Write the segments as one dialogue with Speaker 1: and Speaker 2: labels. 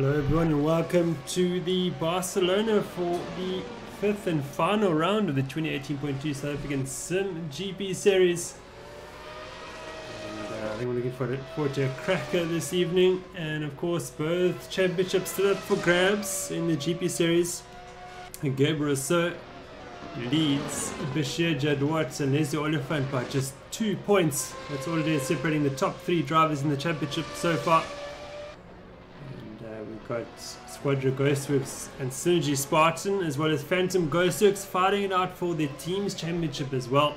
Speaker 1: Hello everyone and welcome to the Barcelona for the fifth and final round of the 2018.2 South African simGP series. And I think we're looking forward to a cracker this evening, and of course both championships still up for grabs in the GP series. Gabriel Rousseau leads Bashir Jadwat and Leslie Oliphant by just 2 points. That's all it is, separating the top 3 drivers in the championship so far. We've got Squadra Ghostworks and Synergy Spartan, as well as Phantom Ghostworks, fighting it out for their team's championship as well.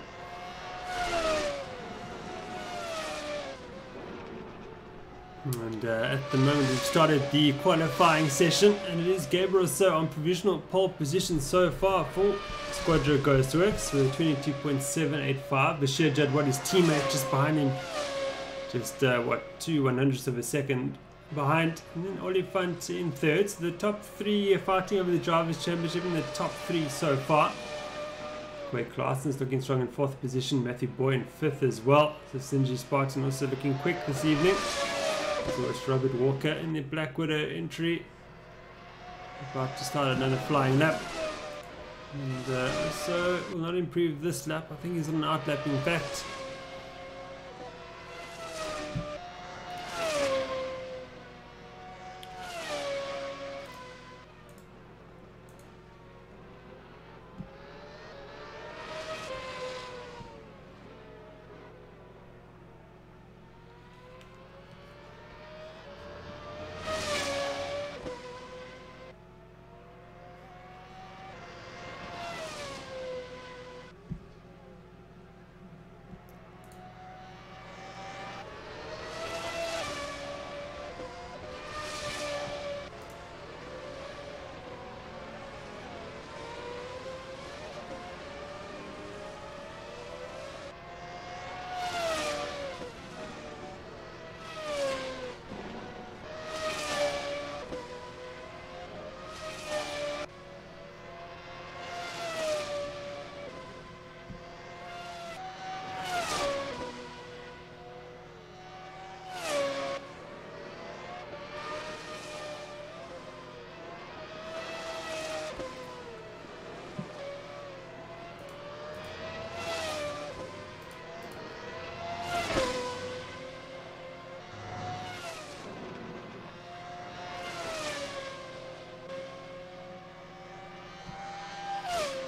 Speaker 1: And at the moment we've started the qualifying session, and it is Gabriel Rousseau on provisional pole position so far for Squadra Ghostworks with a 22.785. Bashir Jadwat, his teammate, just behind him, just 2/100ths of a second behind, and then Oliphant in third. So the top 3 are fighting over the Drivers' Championship in the top 3 so far. Quay Claasen's looking strong in 4th position, Matthew Boy in 5th as well. So Synergy Spartan also looking quick this evening. So it's Robert Walker in the Black Widow entry, about to start another flying lap. And so will not improve this lap. I think he's on an outlap in fact.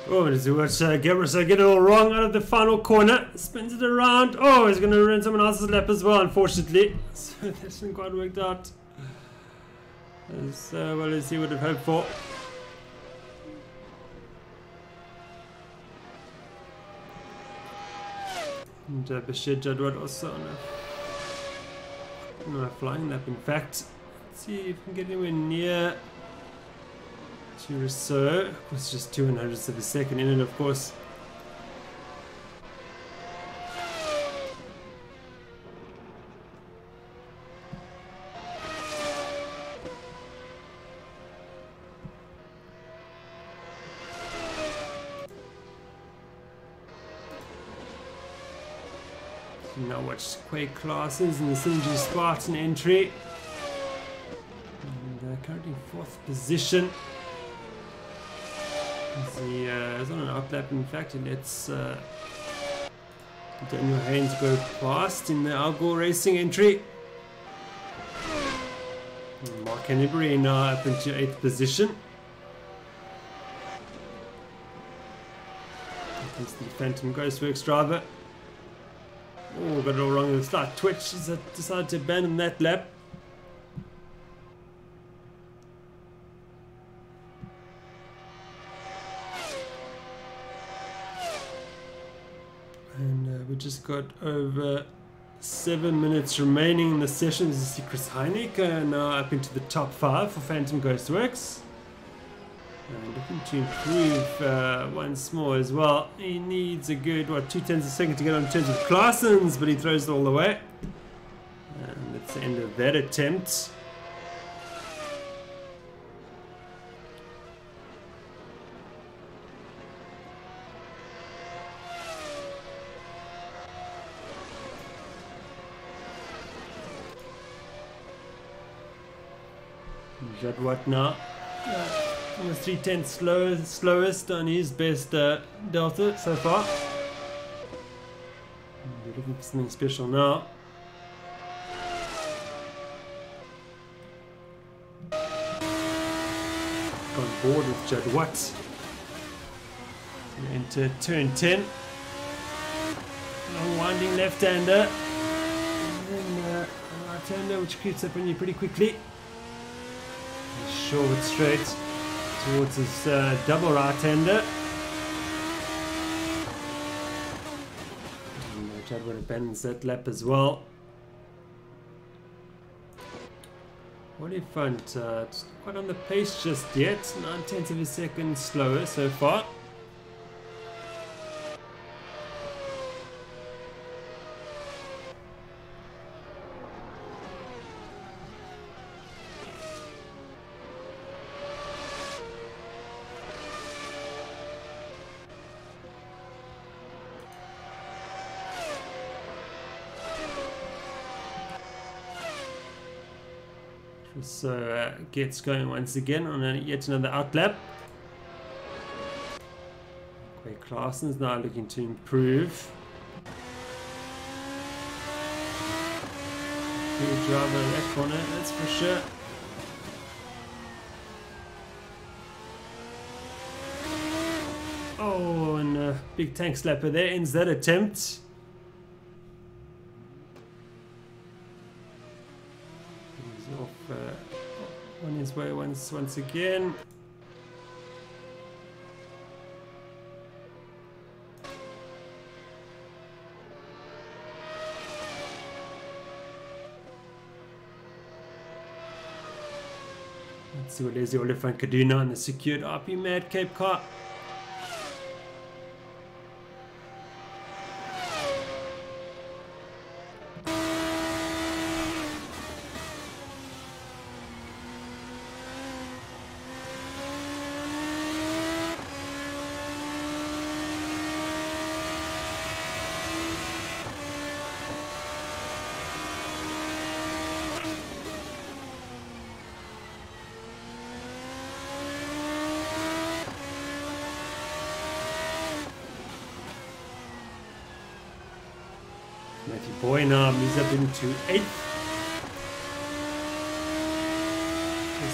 Speaker 1: Oh, does he watch Gabriel get it all wrong out of the final corner? Spins it around. Oh, he's going to ruin someone else's lap as well, unfortunately. So that hasn't quite worked out as well as he would have hoped for. And Bashir Jadwat also on a flying lap, in fact. Let's see if we can get anywhere near to Rousseau. Of course, just 2/100ths of a second in it, of course. Now watch Quay Claasen's in the Synergy Spartan entry. And currently 4th position. He is on an outlap, in fact. He lets Daniel Haynes go past in the Al Gore Racing entry. And Mark Hennebury now up into 8th position. Here comes the Phantom Ghostworks driver. Oh, got it all wrong with the start. Twitch has decided to abandon that lap. And we just got over 7 minutes remaining in the session. As you see, Chris Heineck now up into the top 5 for Phantom Ghostworks. And looking to improve once more as well. He needs a good, 2/10 a second to get on terms with Claasen's, but he throws it all the way. And that's the end of that attempt. Jadwat now. Almost 3/10 slowest on his best delta so far. We're looking for something special now. On board with Jadwat. Enter turn 10. Long winding left-hander. And then a right-hander which creeps up on you pretty quickly. Short straight towards his double right-hander. Jadwat abandons that lap as well. Wally front, just quite on the pace just yet. 9/10 of a second slower so far. So gets going once again on yet another outlap. Quay Claessen's now looking to improve. Good driver in that corner, that's for sure. Oh, and a big tank slapper there ends that attempt. On his way once again. Let's see what Leslie Oliphant could do now in the secured RP Mad Cape car. Matty Boy now moves up into 8th.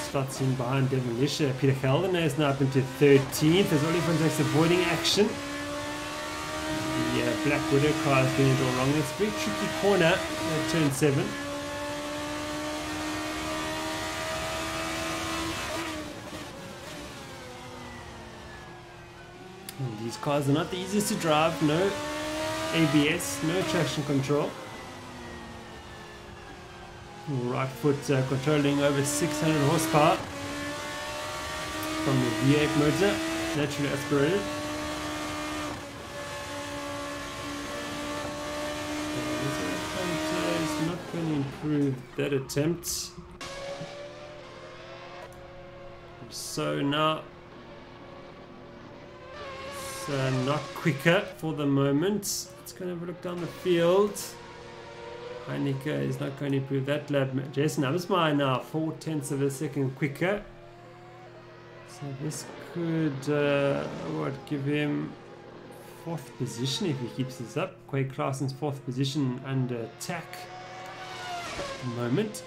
Speaker 1: Starts in behind Demolition. Peter Gelden is now up into 13th as Oliphant takes avoiding action. The Black Widow car is getting it all wrong. It's a very tricky corner at turn 7. And these cars are not the easiest to drive. No ABS, no traction control. Right foot controlling over 600 horsepower from the V8 motor, naturally aspirated. Is not going to improve that attempt. So now it's not quicker for the moment. Let's go and have a look down the field. Heineke is not going to improve that lap. Jason Absmeyer now 4/10 of a second quicker. So this could give him 4th position if he keeps this up. Quay Claessen's 4th position under attack at the moment.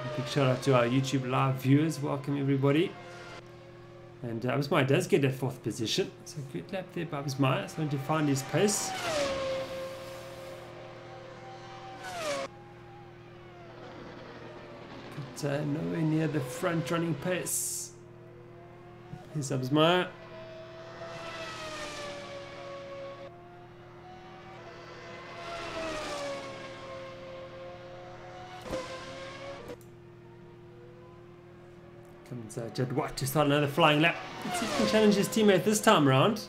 Speaker 1: A big shout out to our YouTube live viewers. Welcome everybody. And Absmeyer does get that 4th position. So good lap there by Absmeyer. He's going to find his pace. But nowhere near the front running pace. Here's Absmeyer. Comes Jadwat to start another flying lap. Let's see if he can challenge his teammate this time around.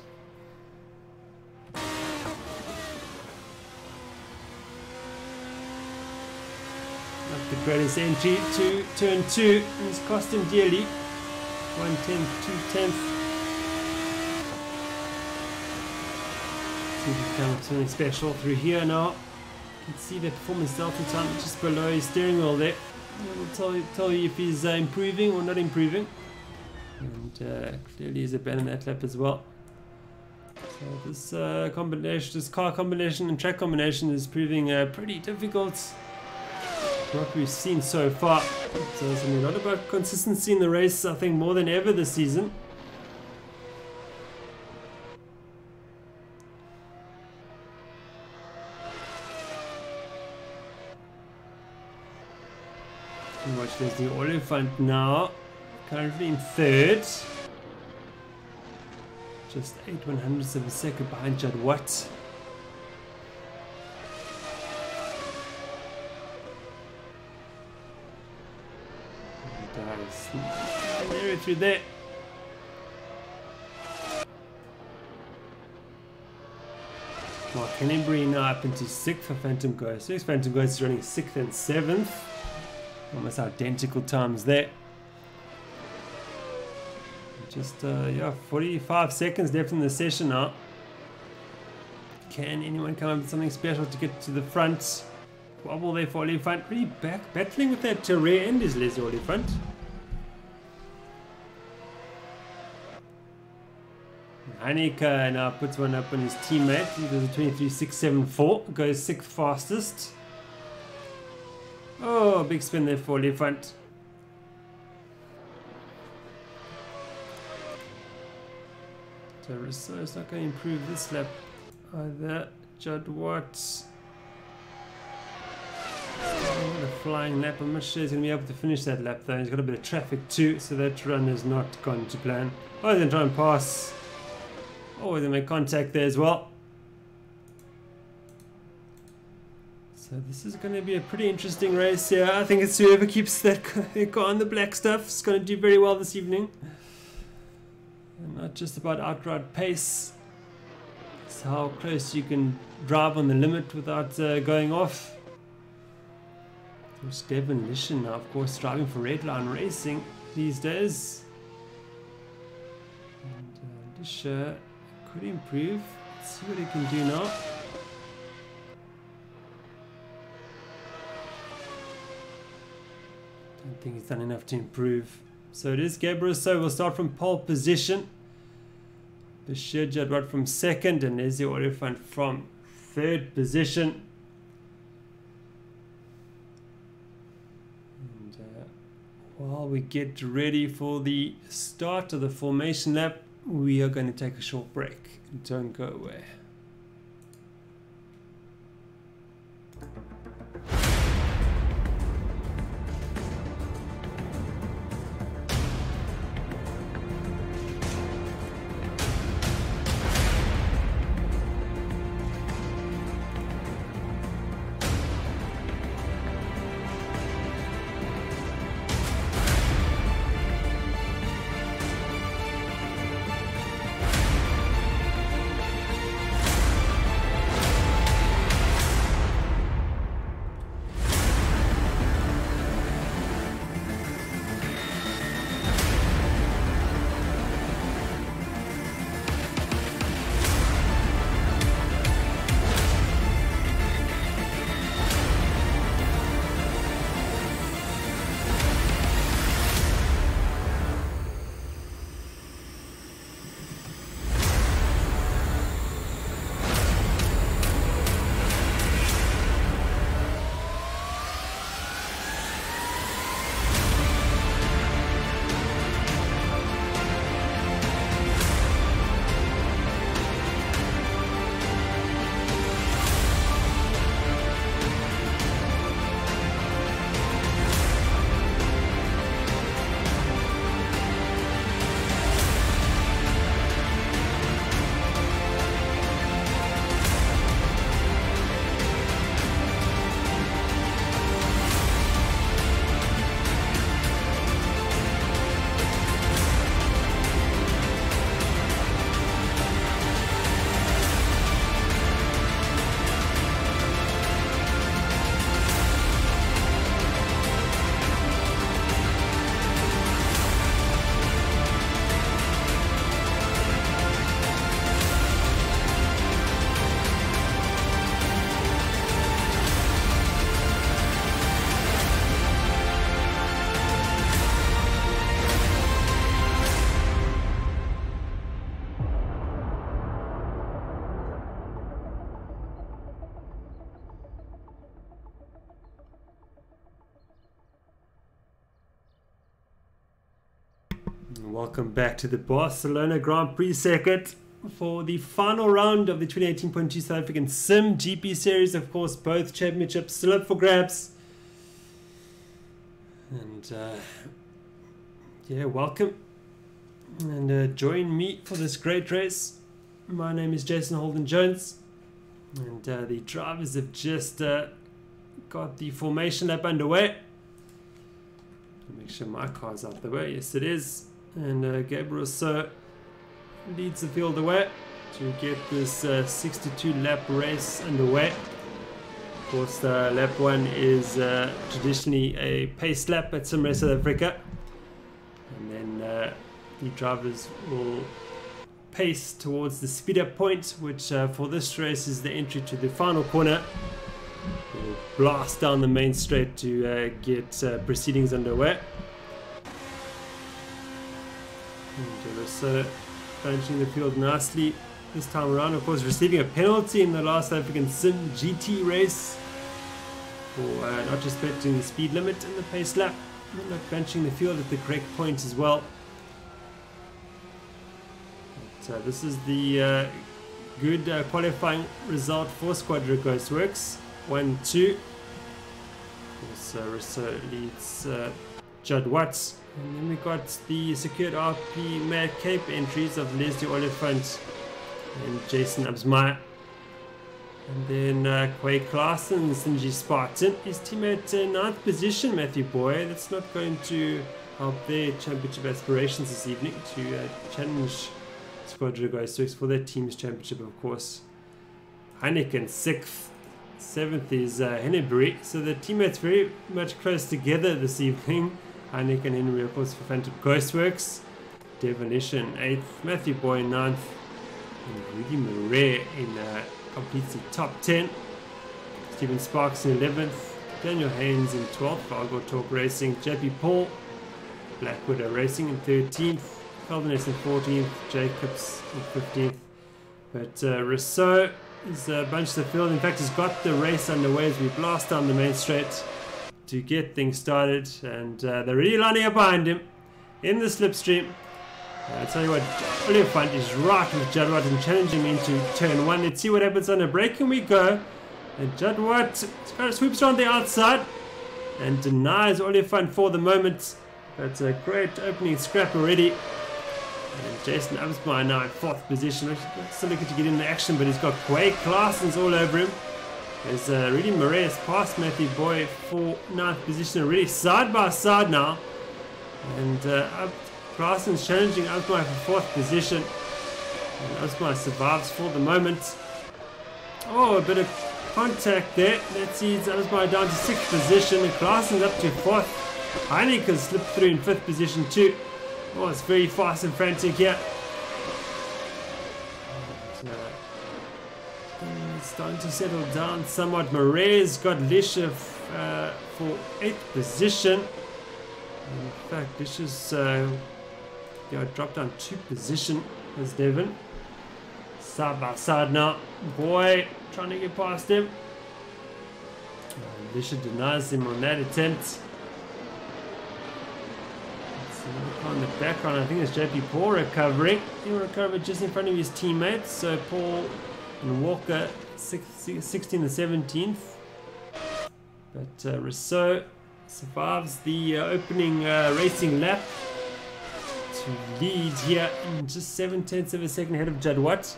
Speaker 1: Not the greatest entry to turn 2, and it's cost him dearly. 1/10, 2/10. See if he can come something special through here now. You can see the performance delta time just below his steering wheel there. It'll tell you if he's improving or not improving. And clearly he's abandoned that lap as well. So this combination, this car combination and track combination is proving pretty difficult. What we've seen so far. So it's a lot about consistency in the race, I think, more than ever this season. And watch, there's the Oliphant now, currently in third. Just 8/100ths of a second behind Judd Watt. There, through there. Mark Hennebury now up into 6th for Phantom Ghost. Next Phantom Ghost is running 6th and 7th. Almost identical times there. Just, yeah, 45 seconds left in the session now. Can anyone come up with something special to get to the front? Wobble there for Oliphant. Really battling with that rear end is Leslie Oliphant. Hanika now puts one up on his teammate. He does a 23.674. Goes 6th fastest. Oh, big spin there for Oliphant. So Rousseau's not going to improve this lap either. Judd Watts. A flying lap. I'm not sure he's going to be able to finish that lap though. He's got a bit of traffic too, so that run has not gone to plan. Oh, he's going to try and pass. Oh, he's going to make contact there as well. So this is going to be a pretty interesting race here. I think it's whoever keeps that car on the black stuff is going to do very well this evening. And not just about outright pace. It's how close you can drive on the limit without going off. There's Devin Lishan now, of course, driving for Redline Racing these days. And Lisha could improve. Let's see what he can do now. Don't think he's done enough to improve. So it is Gabriel Rousseau. We'll start from pole position. Bashir Jadwat from 2nd and Leslie Oliphant from 3rd position. And while we get ready for the start of the formation lap, we are going to take a short break. Don't go away. Welcome back to the Barcelona Grand Prix circuit for the final round of the 2018.2 South African simGP series. Of course, both championships still up for grabs. And yeah, welcome and join me for this great race. My name is Jason Holden-Jones, and the drivers have just got the formation lap underway. Make sure my car's out the way. Yes, it is. And Gabriel leads the field away to get this 62 lap race underway. Of course, lap 1 is traditionally a pace lap at Sim Race South Africa, and then the drivers will pace towards the speed up point, which for this race is the entry to the final corner. We'll blast down the main straight to get proceedings underway. And so punching the field nicely this time around, of course receiving a penalty in the last African Sim GT race for not respecting the speed limit in the pace lap and not punching the field at the correct point as well. But, this is the good qualifying result for Squadra Ghostworks. 1-2. So Rousseau leads Judd Watts. And then we got the secured RP Mad Cape entries of Leslie Oliphant and Jason Absmeyer. And then Quay Clarkson, Sinji Spartan. His team at 9th position, Matthew Boy. That's not going to help their championship aspirations this evening to challenge Squadra Ghostworks for their team's championship, of course. Heineken 6th. 7th is Hennebury. So the teammates very much close together this evening. Heineken and Henry, of course, for Phantom Ghostworks. Devonition 8th. Matthew Boy 9th. And Rudy Murray completes the top 10. Stephen Sparks in 11th. Daniel Haynes in 12th. Argo Talk Racing. JP Paul. Black Widow Racing in 13th. Calvinus in 14th. Jacobs in 15th. But Rousseau is bunched the field. In fact, he's got the race underway as we blast down the main straight to get things started, and they're really lining up behind him in the slipstream. I'll tell you what, Oliphant is right with Judd Watt and challenging him into turn 1. Let's see what happens on a break, and we go. And Judd Watt kind of sweeps around the outside and denies Oliphant for the moment. That's a great opening scrap already. And Jason Absmeyer now in 4th position. Still looking to get in the action, but he's got Quay Clarsons all over him. There's Rudy Murray past Matthew Boy for 9th position, already side by side now. And Clarson's challenging Absmeyer for 4th position. And Absmeyer survives for the moment. Oh, a bit of contact there. Let's see, it's Absmeyer down to 6th position. And Clarson's up to 4th. Heineken slipped through in 5th position too. Oh, it's very fast and frantic here. It's starting to settle down somewhat. Murray's got Lisha for 8th position. In fact, Lisha's dropped down 2 position as Devon. Side by side now. Boy, trying to get past him. Lisha denies him on that attempt. On the background, I think it's JP Paul recovering. He'll recover just in front of his teammates. So Paul and Walker 16th and 17th. But Rousseau survives the opening racing lap to lead here in just 7/10 of a second ahead of Judd Watt.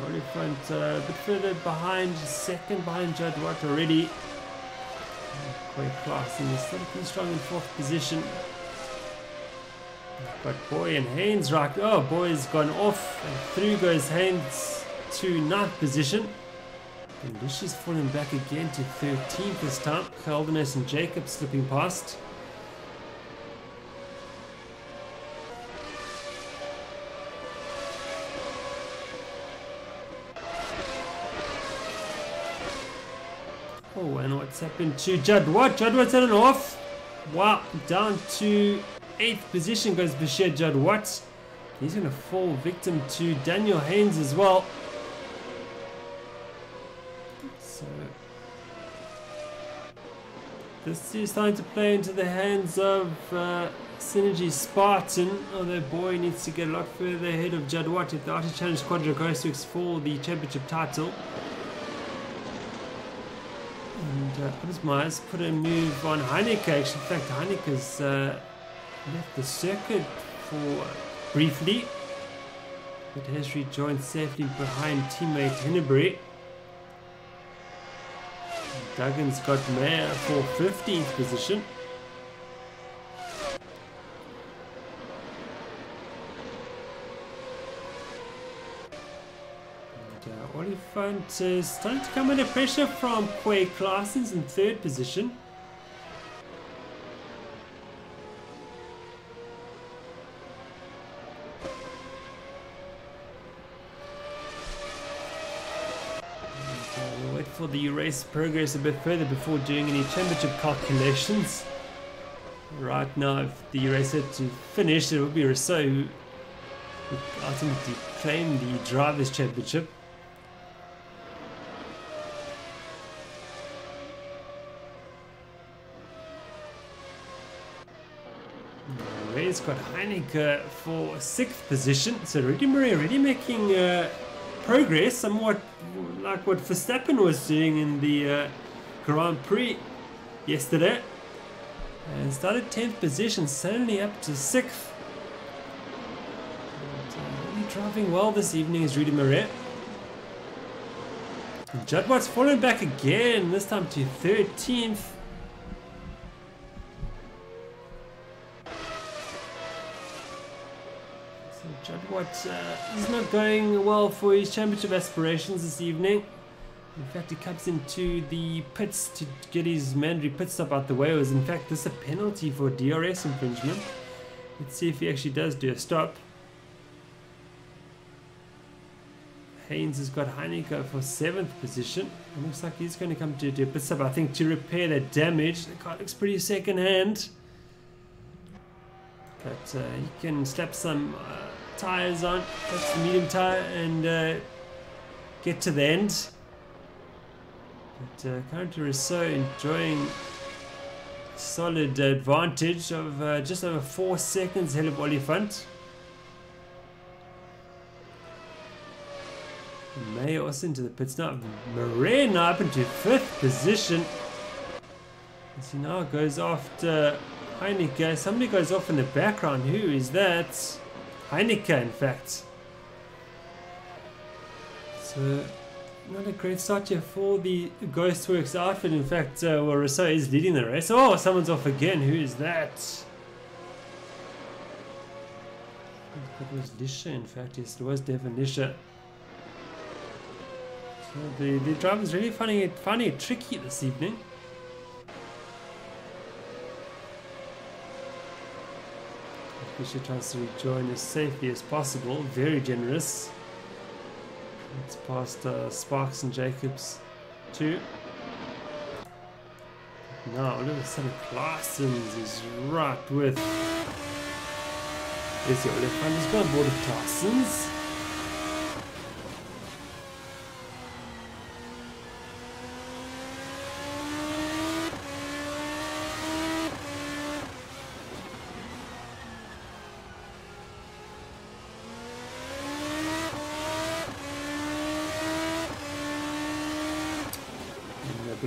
Speaker 1: Oliphant a bit further behind, 2nd behind Judd Watt already. Quay Clarkson is still pretty strong in 4th position. But Boy and Haynes right. Oh, Boy's gone off, and through goes Haynes to 9th position. And Lisha's falling back again to 13th this time. Calvinus and Jacob slipping past. Oh, and what's happened to Judd Watt? Judd Watt's had an off. Wow, down to 8th position goes Bashir Judd Watt. He's going to fall victim to Daniel Haynes as well. So this is starting to play into the hands of Synergy Spartan, although boy needs to get a lot further ahead of Judd Watt if the Archer Challenge Squadron goes to for the championship title. And Absmeyer's put a move on Heineke. Actually, in fact, Heineke's left the circuit for briefly, but has rejoined safely behind teammate Hennebury. Duggan's got Mayer for 15th position. And Oliphant is starting to come under pressure from Quay Claessens in 3rd position. For the race progress a bit further before doing any championship calculations. Right now, if the race had to finish, it would be Rousseau who would ultimately claim the Drivers' Championship. Ray's got Heineke for 6th position, so Rudy Murray already making progress, somewhat like what Verstappen was doing in the Grand Prix yesterday, and started 10th position, suddenly up to 6th. And, really driving well this evening is Rudy Murray. Judd Watt's fallen back again, this time to 13th. Judd Watt is not going well for his championship aspirations this evening. In fact, he comes into the pits to get his mandatory pit stop out the way. It was in fact this a penalty for DRS infringement. Let's see if he actually does do a stop. Haynes has got Heineke for 7th position. It looks like he's going to come to do a pit stop, I think, to repair that damage. The car looks pretty second hand. But he can slap some tires on, that's the medium tire, and get to the end. But currently Rousseau enjoying solid advantage of just over 4 seconds ahead of Oliphant. May also into the pits now. Murray now up into 5th position. As he now goes after Heineke. Somebody goes off in the background. Who is that? Heineke, in fact. So, not a great start here for the Ghostworks outfit. In fact, well, Rousseau is leading the race. Oh, someone's off again. Who is that? It was Lisha, in fact. Yes, it was Devin Lisha. So the driver's really finding it tricky this evening. She tries to rejoin as safely as possible. Very generous. It's past Sparks and Jacobs too. Now all of a sudden Claessens is right with. There's the Oliphant. He's got on board with Claessens.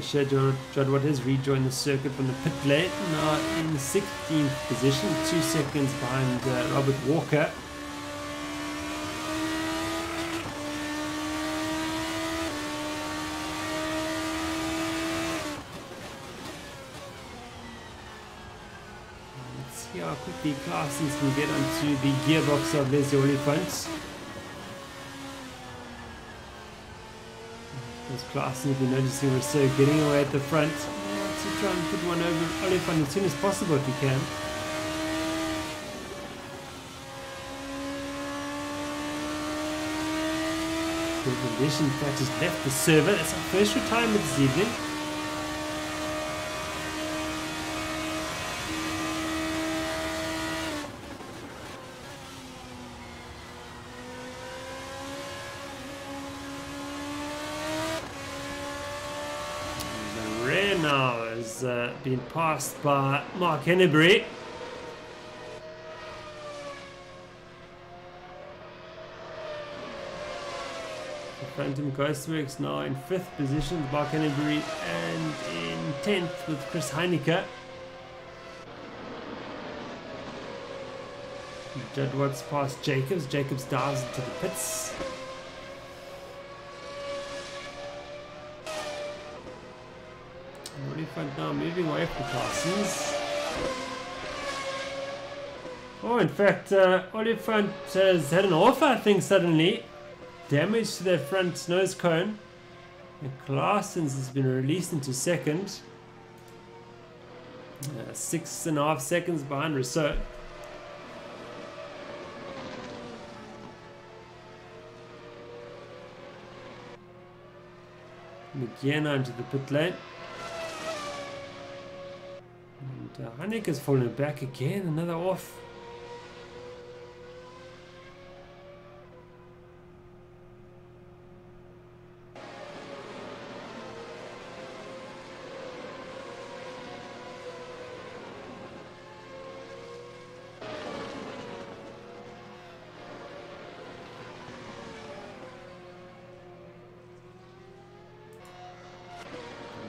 Speaker 1: Judd Watt has rejoined the circuit from the pit lane, now in 16th position, 2 seconds behind Robert Walker. Let's see how quickly Claessens can get onto the gearbox of Les Oliphants. Claessens will be noticing Rousseau getting away at the front. To try and put one over Oliphant as soon as possible if he can. Condition that has left the server. That's our first retirement this evening. has been passed by Mark Hennebury. Phantom Ghostworks now in 5th position, Mark Hennebury, and in 10th with Chris Heineke. Judd Watts past Jacobs. Jacobs dives into the pits. Olifant now moving away from Claessens. Oh, in fact, Olifant has had an off, I think, suddenly. Damage to their front nose cone. And Claessens has been released into 2nd. 6.5 seconds behind Rousseau. McGearna into the pit lane. And Heineke has fallen back again, another off.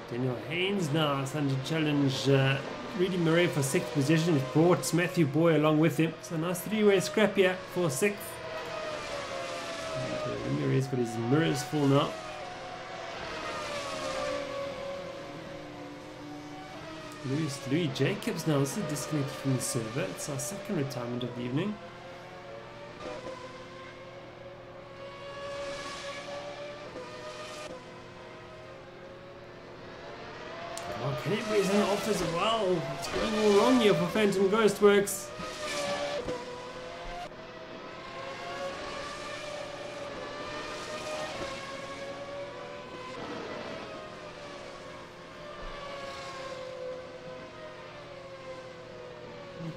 Speaker 1: Daniel Haynes now starting to challenge Rudy Murray for 6th position. He's brought Matthew Boy along with him. So nice 3-way scrap here for 6th. And Murray's got his mirrors full now. Louis Jacobs now also disconnected from the server. It's our 2nd retirement of the evening. Hennebury's in the off as well. What's going all wrong here for Phantom Ghostworks?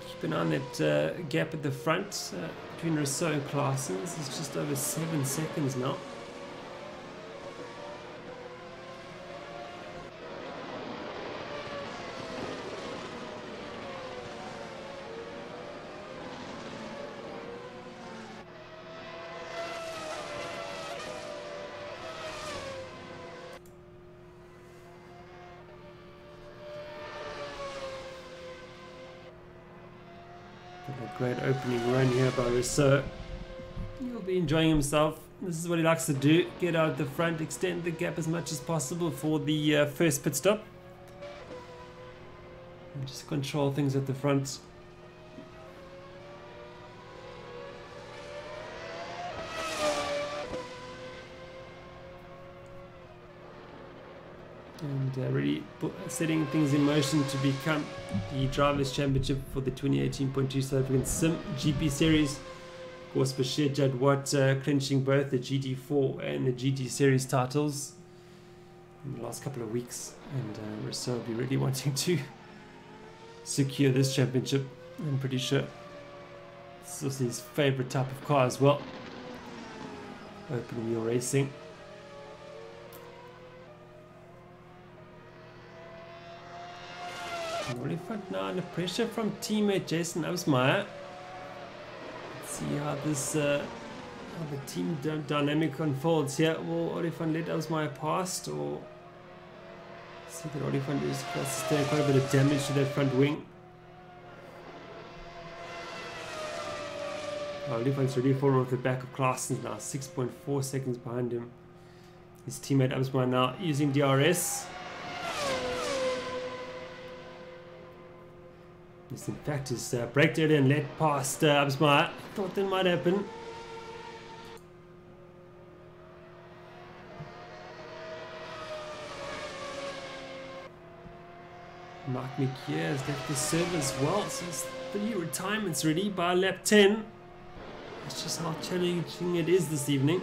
Speaker 1: Keep an eye on that gap at the front between Rousseau and Claessens. It's just over 7 seconds now. A great opening run here by Rousseau. He'll be enjoying himself. This is what he likes to do. Get out the front, extend the gap as much as possible for the first pit stop. And just control things at the front. And really setting things in motion to become the Drivers' Championship for the 2018.2 South African simGP Series. Of course, Bashir Jadwat clinching both the GT4 and the GT Series titles in the last couple of weeks. And Rousseau will be really wanting to secure this championship, I'm pretty sure. This is his favourite type of car as well. Open wheel racing. Olifant now under pressure from teammate Jason Absmeyer. Let's see how this how the team dynamic unfolds here. Will Olifant let Absmeyer past, or see that Olifant is sustained quite a bit of damage to that front wing. Olifant's really fallen off the back of Claessens now, 6.4 seconds behind him. His teammate Absmeyer now using DRS. This in fact is braked early and let past Absmeyer. Thought that might happen. Mark McKeer has left the serve as well, so it's 3 retirements ready by lap 10. That's just how challenging it is this evening.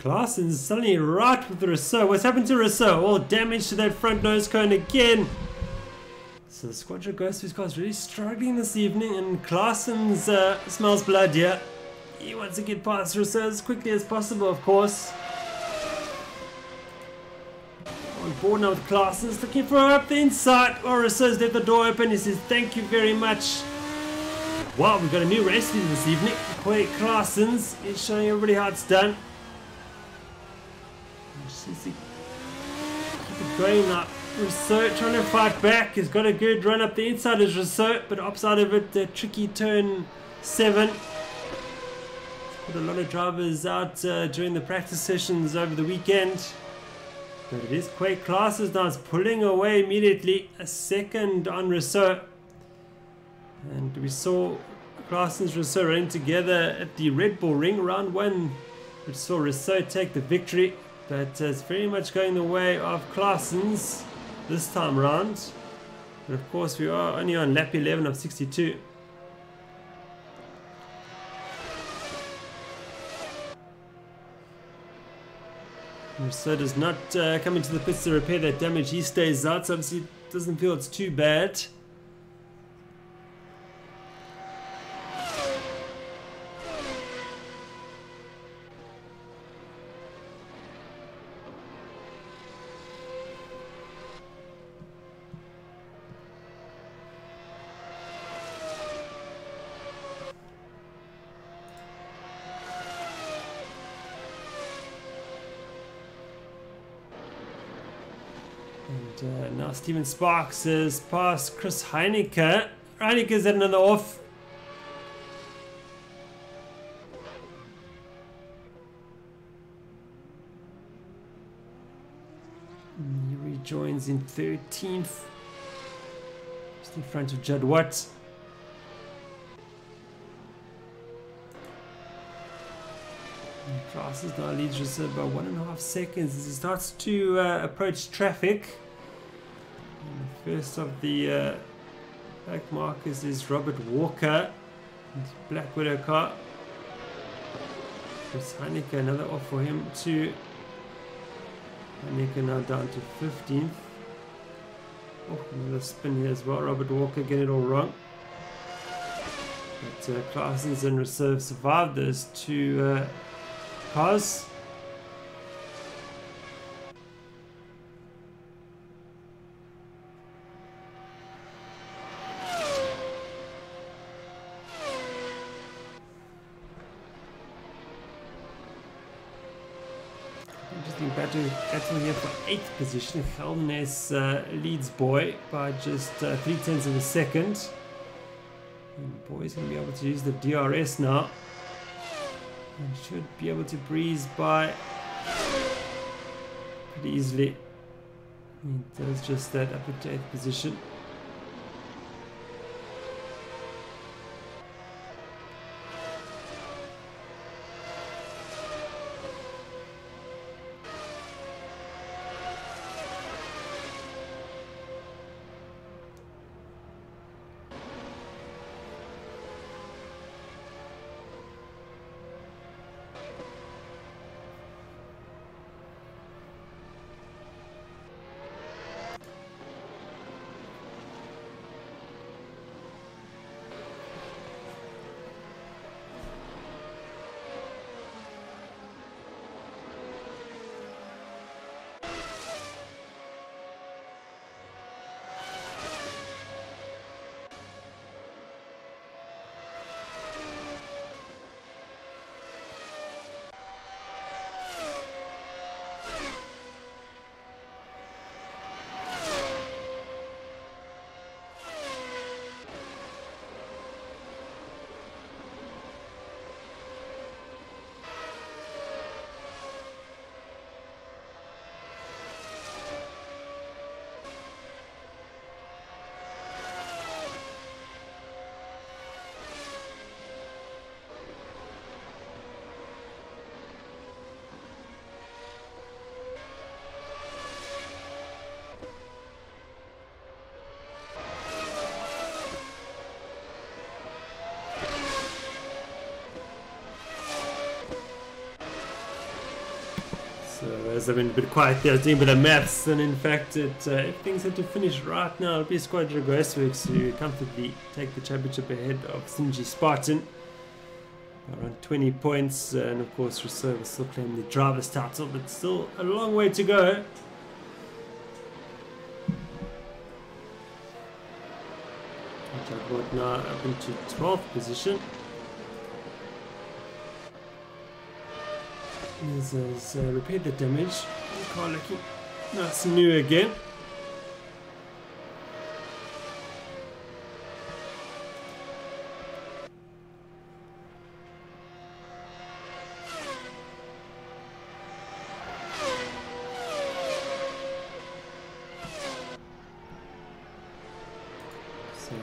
Speaker 1: Claessen's suddenly right with the Rousseau. What's happened to Rousseau? All damage to that front nose cone again. So the Squadron Ghost who's guys really struggling this evening, and Claessen's smells blood here. He wants to get past Rousseau as quickly as possible, of course. On board now with Claessen's looking for up the inside. Oh, Rousseau's left the door open. He says thank you very much. Wow, we've got a new race leader this evening. Claessen's is showing everybody how it's done. Keep it going now. Rousseau trying to fight back. He's got a good run up the inside as Rousseau, but upside of it, the tricky turn 7. Put a lot of drivers out during the practice sessions over the weekend. But it is Quake Classes now. It's pulling away immediately. A second on Rousseau. And we saw Claessen's Rousseau running together at the Red Bull Ring round 1. We saw Rousseau take the victory. But it's very much going the way of Claessen's this time round. But of course we are only on lap 11 of 62. Rousseau does not come into the pits to repair that damage. He stays out, so obviously doesn't feel it's too bad. And now Steven Sparks is past Chris Heineke. Heineke's at another off. He rejoins in 13th. Just in front of Judd Watt. Classes now leads Rousseau by 1.5 seconds as he starts to approach traffic. And the first of the back markers is Robert Walker. Black Widow car. Chris Heineke, another off for him too. Heineke now down to 15th. Oh, another spin here as well. Robert Walker getting it all wrong. But Claessen's and Rousseau survived those two cars. Interesting battle here for 8th position. Holden-Jones leads Boy by just 0.3 of a second. And Boy's going to be able to use the DRS now. And should be able to breeze by pretty easily. He does just that up to 8th position. So as I've been a bit quiet there, I was doing a bit of maths, and in fact, if things had to finish right now, it'll be Squadra Graceworks who comfortably take the championship ahead of simG Spartan. Around 20 points, and of course Rousseau will still claim the driver's title, but still a long way to go. Jaguar now up into 12th position. Has repaired the damage. The car looking nice and new again. So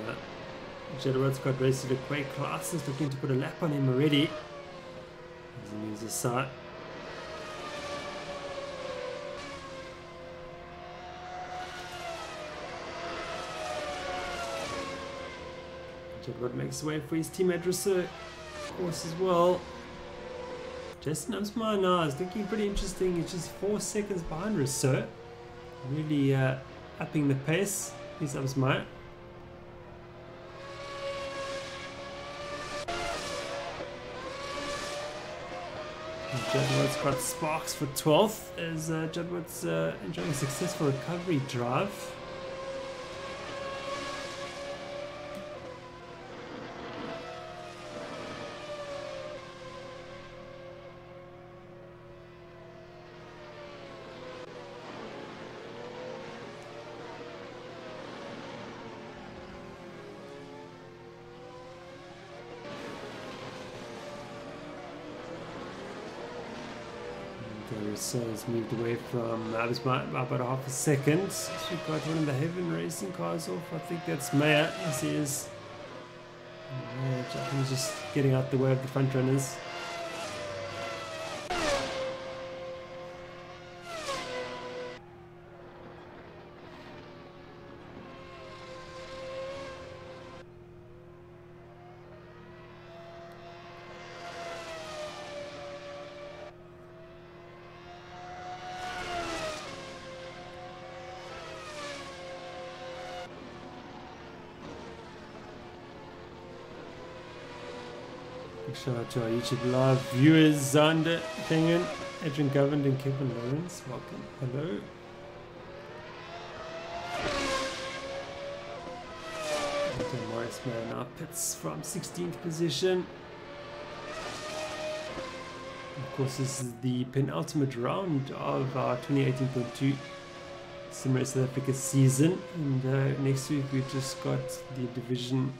Speaker 1: Jedward's got raced to the Quake class, is looking to put a lap on him already. As he moves aside. Jedward makes way for his teammate Rousseau, of course, as well. Justin Upsmire now is looking pretty interesting. He's just 4 seconds behind Rousseau. Really upping the pace. Here's Upsmire. Jedward's got sparks for 12th as Jedward's enjoying a successful recovery drive. So has moved away from Upsmire by about half a second. So we've got one of the Heaven Racing cars off. I think that's Mayer. Yes, he is. I think he's just getting out the way of the front runners. Shout out to our YouTube live viewers, Zander, Penguin, Adrian Governed and Kevin Lawrence. Welcome. Hello. Morris Man now pits from 16th position. Of course, this is the penultimate round of our 2018.2 Sim Race South Africa season. And next week we've just got the Division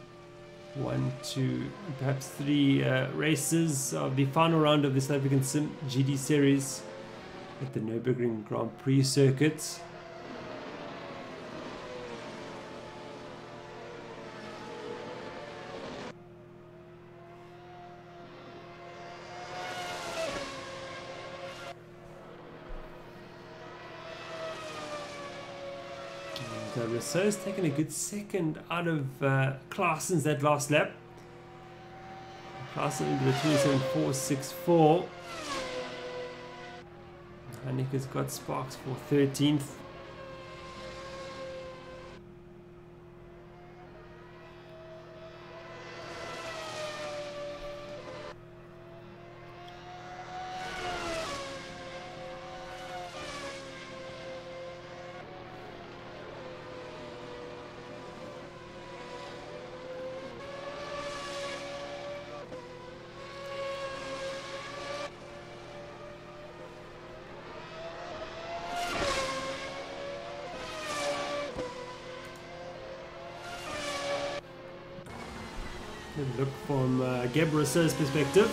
Speaker 1: 1, 2, perhaps 3 races of the final round of the South African Sim GD series at the Nürburgring Grand Prix circuit. Rousseau's taken a good second out of Claessen's that last lap. Klaassen into the 27.464. Hanneke's got sparks for 13th. Look from Gabriel Rousseau's perspective.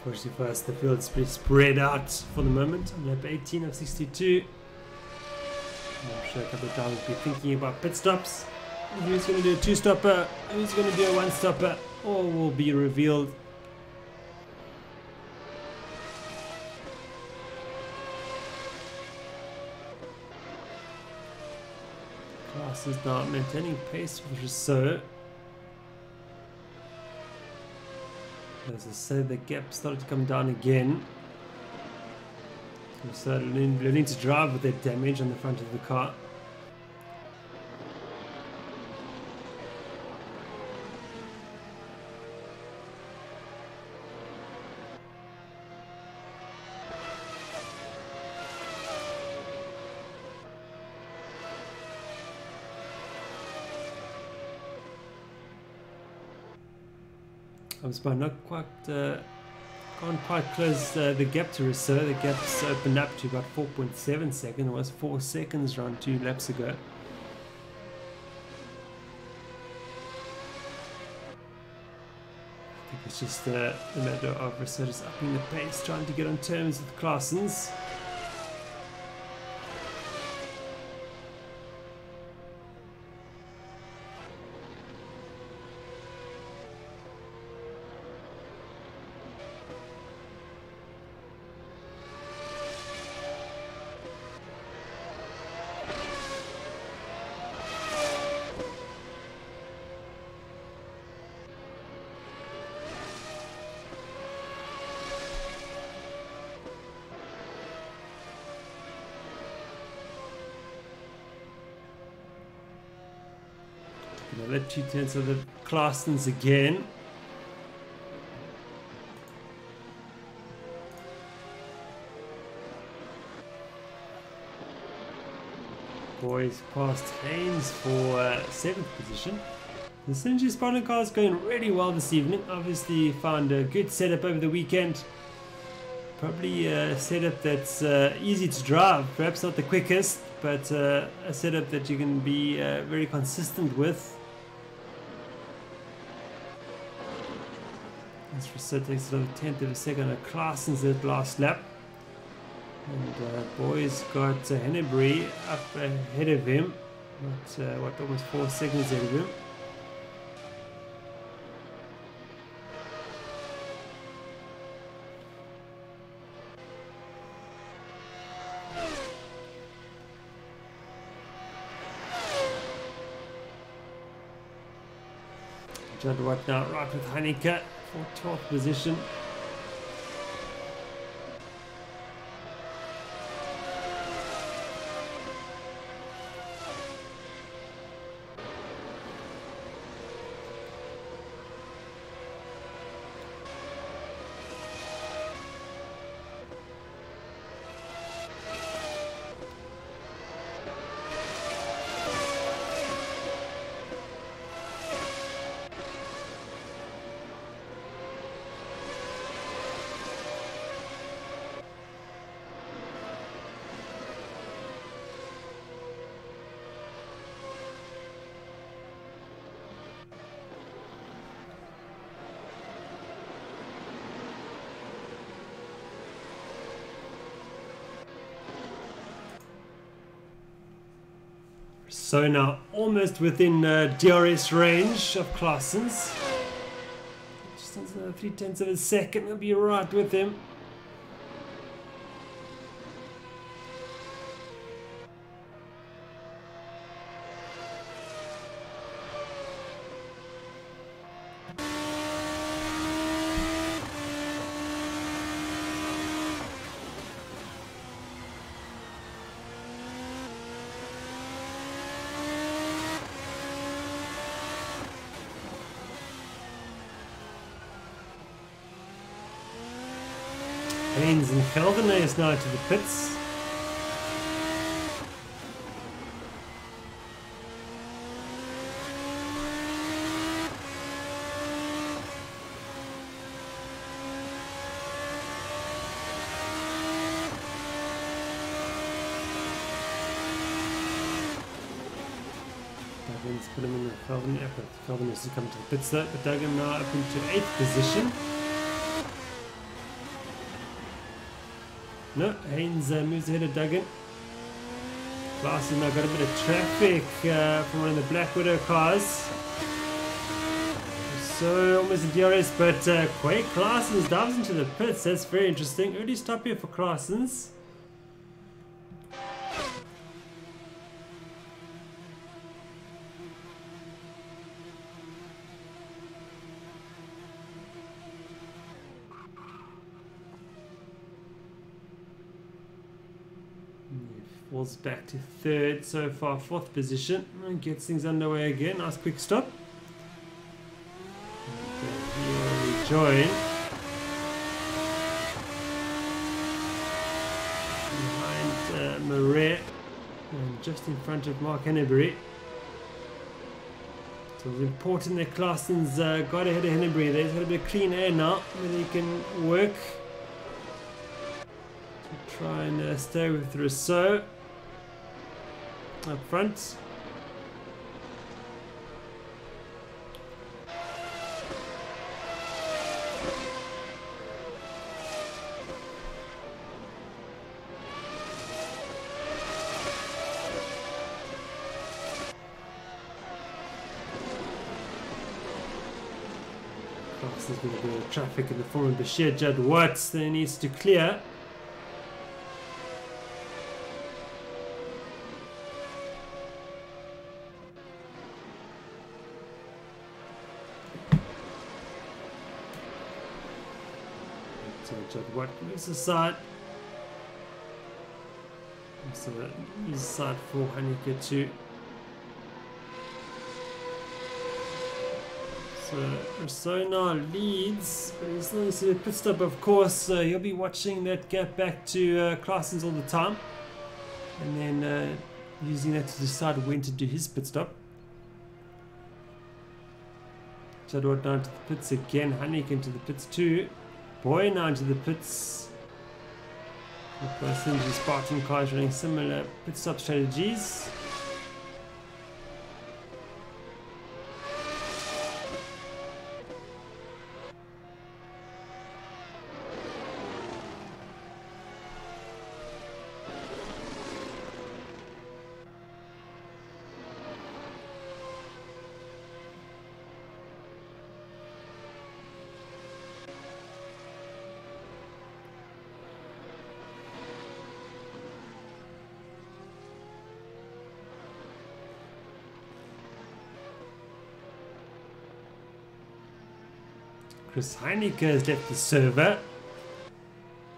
Speaker 1: Unfortunately for us, the field's pretty spread out for the moment. On lap 18 of 62. I'm sure a couple of times we'll be thinking about pit stops. Who's going to do a two-stopper? Who's going to do a one-stopper? All will be revealed. Class is now maintaining pace with Rousseau. As I said, the gap started to come down again. So learning to drive with that damage on the front of the car. I was by not quite, can't quite close the gap to Rousseau. The gap's opened up to about 4.7 seconds. It was 4 seconds around 2 laps ago. I think it's just the matter of Rousseau just upping the pace, trying to get on terms with Claessens. Let 2 tenths of the Claessens again. Boys past Haynes for 7th position. The simGP Spartan car is going really well this evening. Obviously found a good setup over the weekend. Probably a setup that's easy to drive, perhaps not the quickest, but a setup that you can be very consistent with. This Rousseau takes another 10th of a second of Claessens at last lap. And boys got Hennebury up ahead of him, what, almost 4 seconds ahead of him. Judd Watt now right with Heineke for 12th position. So now almost within DRS range of Claessens. Just another 3 tenths of a second, we'll be right with him. Haynes and Holden-Jones now to the pits. Duggan's put him in the Holden has to come to the pits though, but Duggan now up into 8th position. No, Haynes moves ahead of Duggan. Class has now got a bit of traffic from one of the Black Widow cars. So almost a DRS, but Quake Clarsons dives into the pits. That's very interesting. Early stop here for Clarsons. Falls back to third so far, fourth position, and gets things underway again. Nice quick stop. Here we join. Behind Marais, and just in front of Mark Henneberry. So it's important that Clarson's got ahead of Henneberry. There's got a bit of clean air now, where he can work to try and stay with Rousseau up front. There's been a bit of traffic in the form of Bashir Judd Watts that he needs to clear. So Judd Watt moves aside. So that is aside for Haneke too. So Rousseau leads, but he's still needs to do a pit stop, of course. He'll be watching that gap back to Clarsons all the time, and then using that to decide when to do his pit stop. Jadwat down to the pits again. Haneke into the pits too. Boy now into the pits. Sinji Spartan cars running similar pit stop strategies. Chris Haneke has left the server.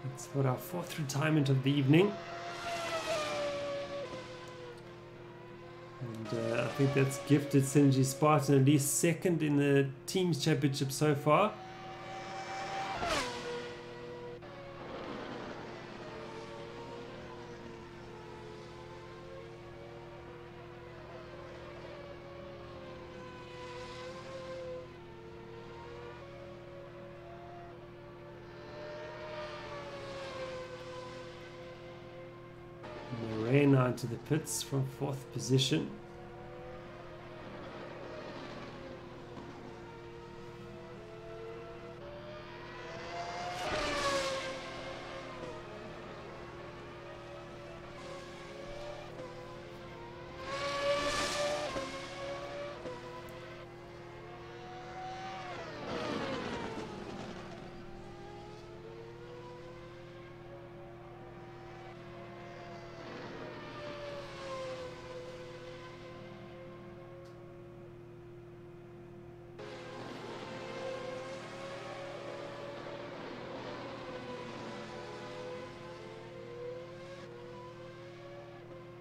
Speaker 1: That's for our fourth retirement of the evening. And I think that's gifted Synergy Spartan at least second in the team's championship so far. Now into the pits from fourth position.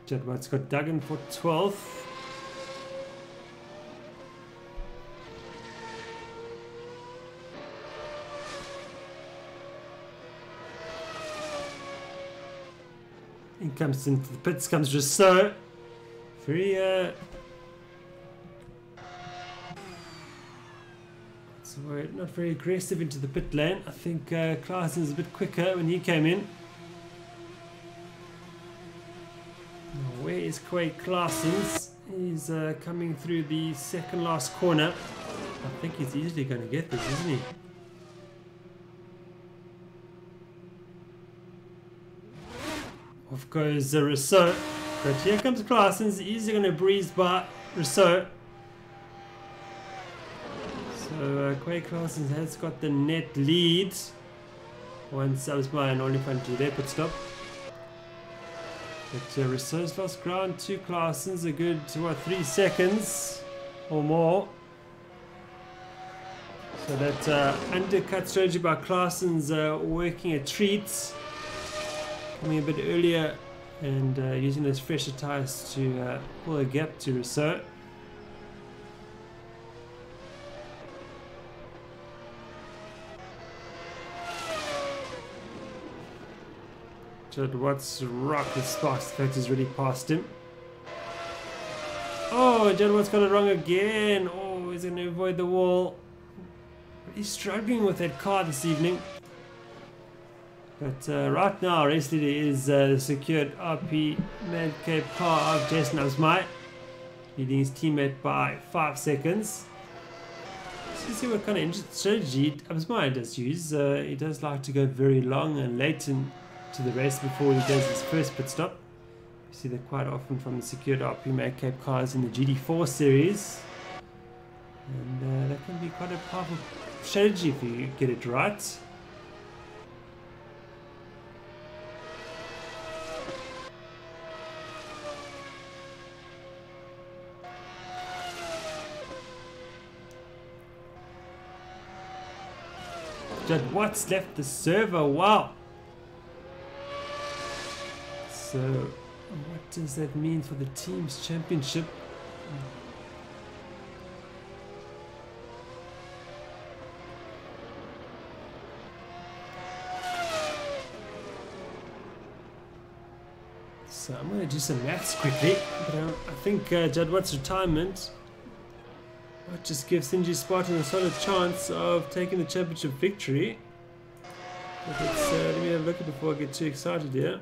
Speaker 1: Jadwat's got Duggan for 12th. In comes into the pits, comes Rousseau. Very so we're not very aggressive into the pit lane. I think Clarson's a bit quicker when he came in. Where is Quake Clarsons? He's coming through the second last corner. I think he's easily going to get this, isn't he? Off goes Rousseau. But here comes Claessens. Easily going to breeze by Rousseau. So Claessens has got the net lead. Once Absma and Oliphant do their pit stop. But Rousseau's lost ground to Claessens. A good, 3 seconds or more. So that undercut strategy by Claessens working a treat. Coming a bit earlier and using those fresher tyres to pull a gap to Rousseau. Judd Watts rock with sparks. The fact is really past him. Oh, Judd Watts got it wrong again. Oh, he's going to avoid the wall. He's struggling with that car this evening. But right now, race leader is the secured RP Madcape car of Jason Absma, leading his teammate by 5 seconds. Let's see what kind of strategy Absma does use. He does like to go very long and late into the race before he does his first pit stop. You see that quite often from the secured RP Madcape cars in the GT4 series. And that can be quite a powerful strategy if you get it right. Judd Watts left the server. Wow. So what does that mean for the team's championship? So I'm going to do some maths quickly, but I think Judd Watts' retirement might just give simGP Spartan a solid chance of taking the championship victory. But let me have a look at it before I get too excited here.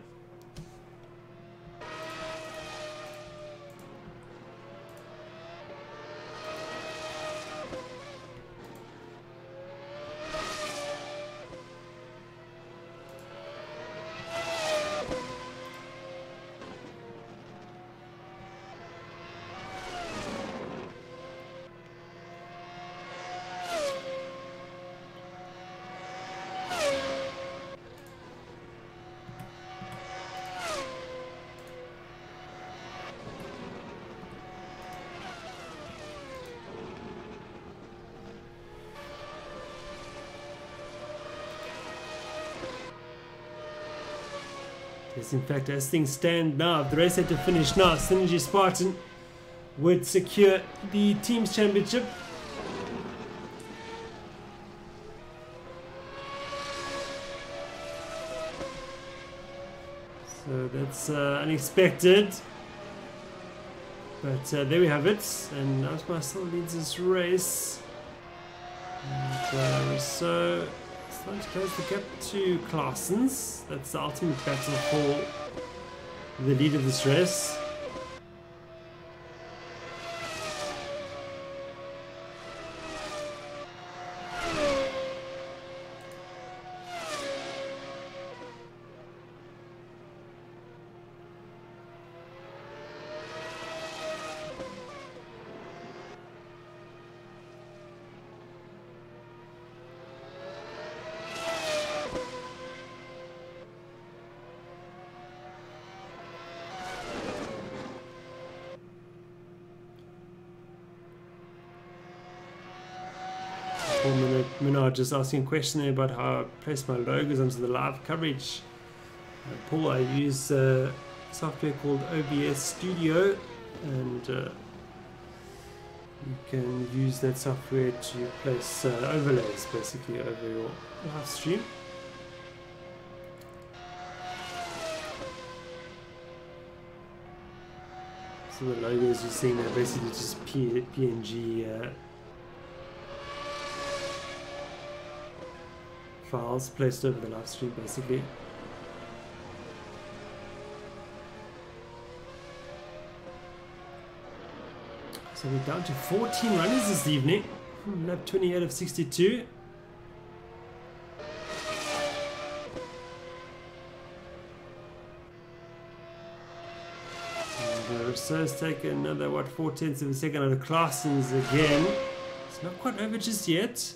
Speaker 1: Yes, in fact, as things stand now, if the race had to finish now, simGP Spartan would secure the team's championship. So that's unexpected. But there we have it. And Absma still leads this race. And so starting to close the gap to Claessens. That's the ultimate battle for the lead of this race. Minard just asking a question about how I place my logos onto the live coverage. Paul, I use software called OBS Studio, and you can use that software to place overlays basically over your live stream. So the logos you're seeing are basically just PNG files placed over the live stream basically. So we're down to 14 runners this evening. Lap 28 of 62. Rousseau's taken another, what, 4/10 of a second out of Claessen's again. It's not quite over just yet.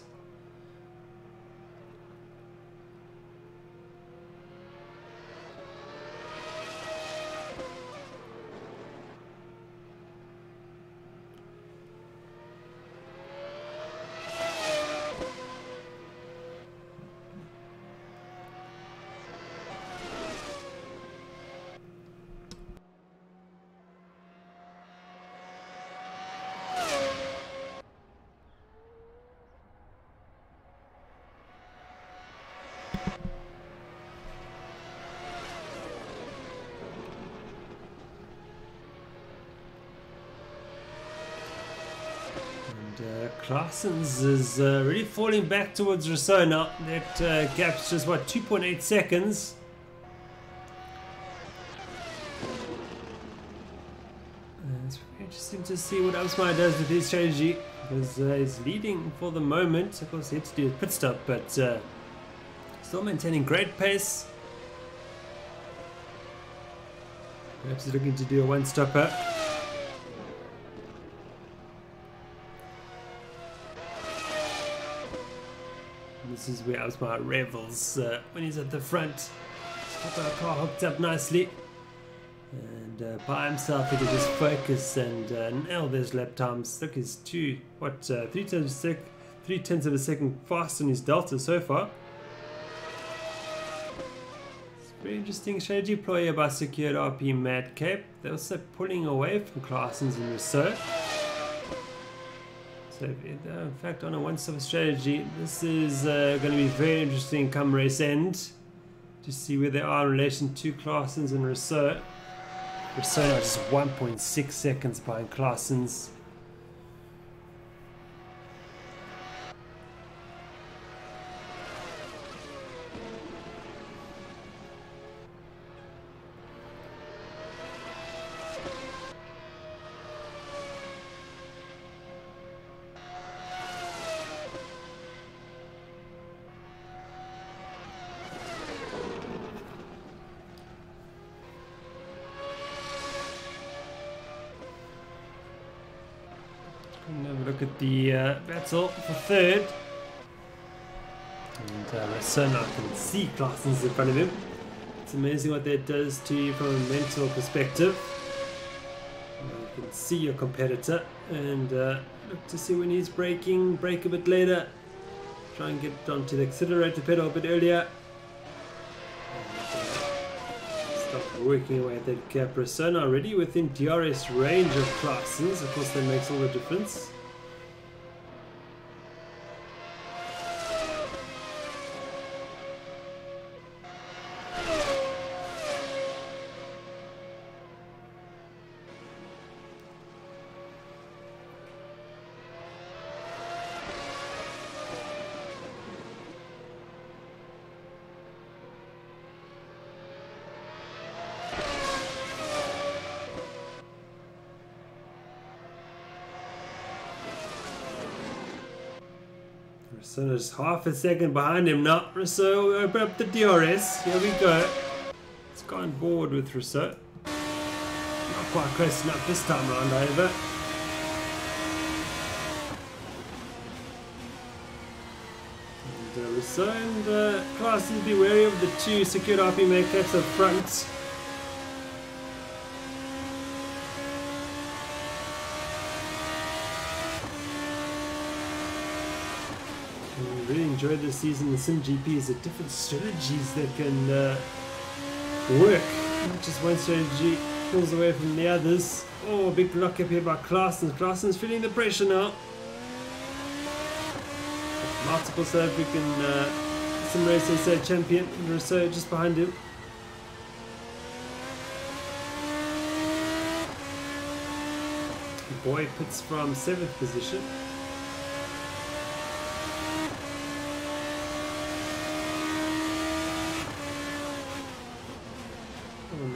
Speaker 1: Claessen's is really falling back towards Rousseau now. That gap's just, what, 2.8 seconds. It's very interesting to see what Alsmeyer does with his strategy, because he's leading for the moment. Of course, he had to do a pit stop, but still maintaining great pace. Perhaps he's looking to do a one-stopper. This is where Alsmeyer revels when he's at the front. Got our car hooked up nicely, and by himself he can just focus and nail those lap times. Look, he's 3/10 of a second faster than his delta so far. It's a very interesting strategy play by Secured RP Madcape. They're also pulling away from Claessen's and Rousseau. So in fact, on a one-stop strategy, this is going to be very interesting come race end to see where they are in relation to Claessen's and Rousseau. Rousseau now just 1.6 seconds behind Claessen's. Have a look at the battle for third. And Rousseau now can see Claessen's in front of him. It's amazing what that does to you from a mental perspective. You can see your competitor and look to see when he's braking, brake a bit later. Try and get onto the accelerator pedal a bit earlier. Stop working away at that gap. Rousseau now already within DRS range of Claessen's. Of course, that makes all the difference. So there's half a second behind him now. Rousseau will open up the DRS. Here we go. It's gone board with Rousseau. Not quite close enough this time round, however. And Rousseau and Claessen's be wary of the two Secured RP makeups up front. Really enjoyed this season in simGPs, the different strategies that can work. Not just one strategy pulls away from the others. Oh, a big lock up here by Claessen's. Claessen's feeling the pressure now. Multiple South African sim race SA champion, Rousseau just behind him. The boy pits from 7th position.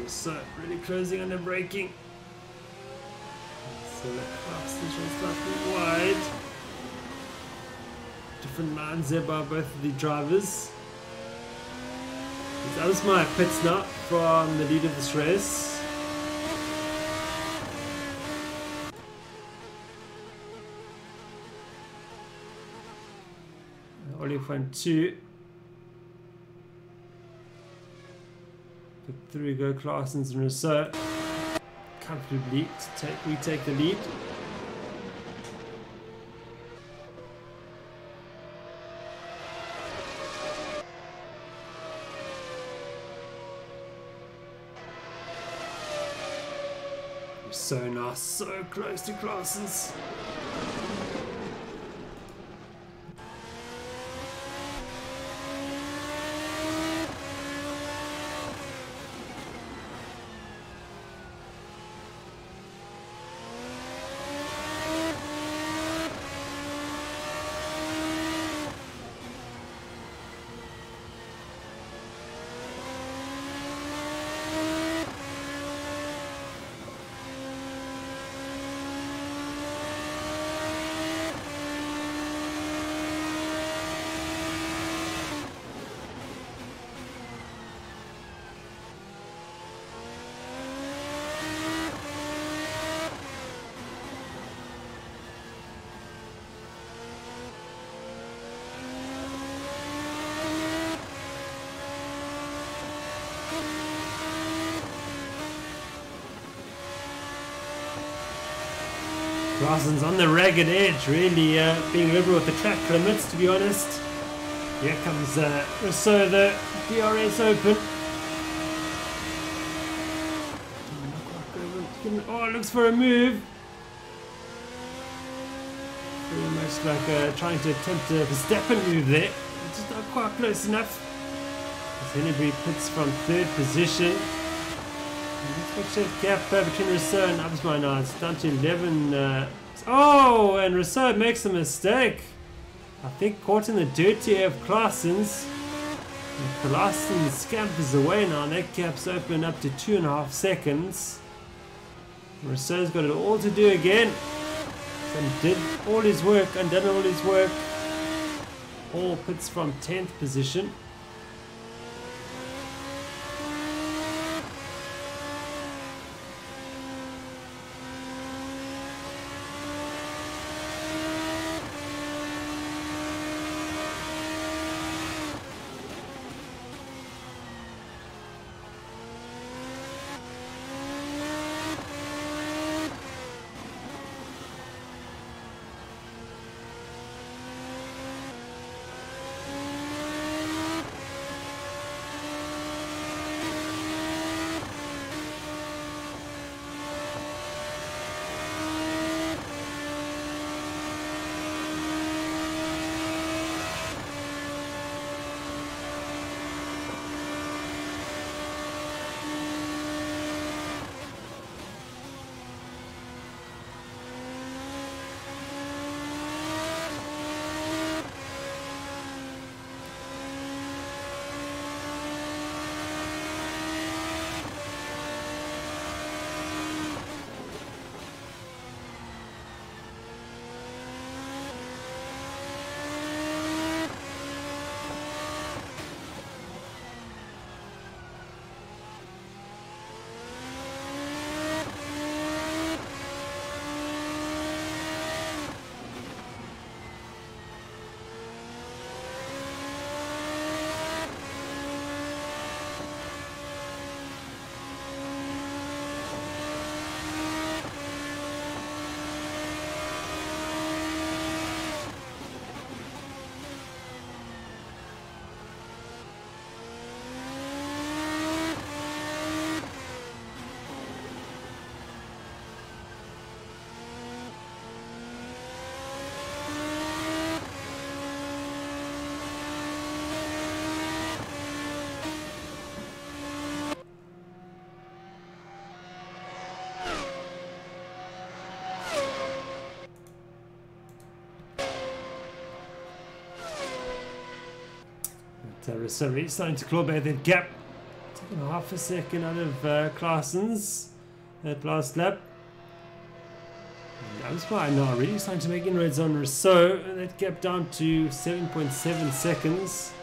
Speaker 1: So really closing on the braking. So the Claessen's slightly wide. Different lines there by both of the drivers. It's Alsmeyer pits now from the lead of this race. Oliphant 2. But through go Claessens and Rousseau. Comfortably we take the lead. So nice, so close to Claessens. Claessens on the ragged edge, really being liberal with the track limits, to be honest. Here comes Rousseau, the DRS open. Oh, looks for a move. Very much like trying to attempt a Verstappen move there. Just not quite close enough. As Henneberry puts from 3rd position. Let's check gap between Rousseau and Absma now. It's down to 11. Oh, and Rousseau makes a mistake. I think caught in the dirt here of Claessens. And Claessens scampers away now. That gap's open up to 2.5 seconds. Rousseau's got it all to do again. And did all his work, undone all his work. All puts from 10th position. Rousseau really starting to claw back that gap. Taking half a second out of Claessens that last lap. And Absma now really starting to make inroads on Rousseau. And that gap down to 7.7 seconds.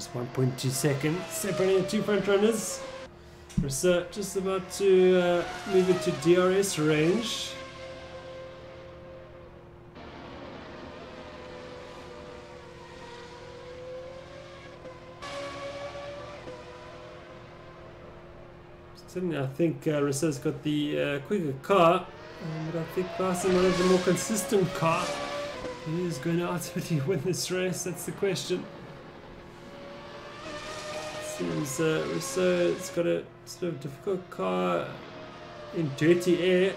Speaker 1: Just 1.2 seconds separating the two front runners. Rousseau just about to move it to DRS range. Certainly, I think Rousseau's got the quicker car, but I think Larson might have the more consistent car. He is going to ultimately win this race, that's the question. Seems Rousseau's got a sort of difficult car in dirty air.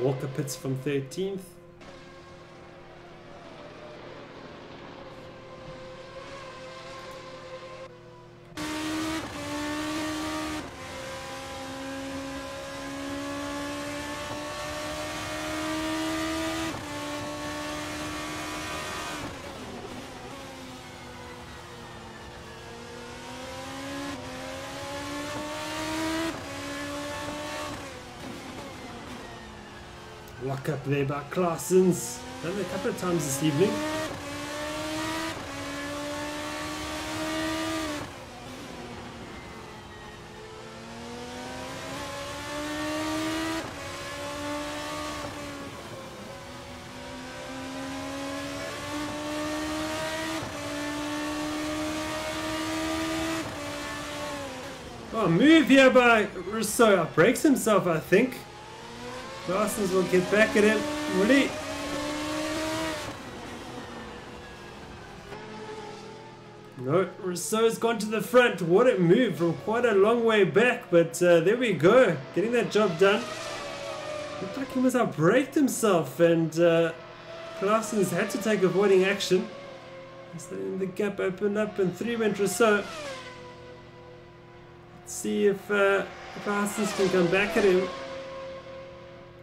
Speaker 1: Walker pits from 13th. Lock up there by Claessens. Done it a couple of times this evening. Oh, move here by Rousseau. Breaks himself, I think. Claessens will get back at him. Will he? No, Rousseau's gone to the front. What a move from quite a long way back, but there we go. Getting that job done. Looked like he must have braked himself, and Claessens had to take avoiding action. So then the gap opened up, and 3 went Rousseau. Let's see if Claessens can come back at him.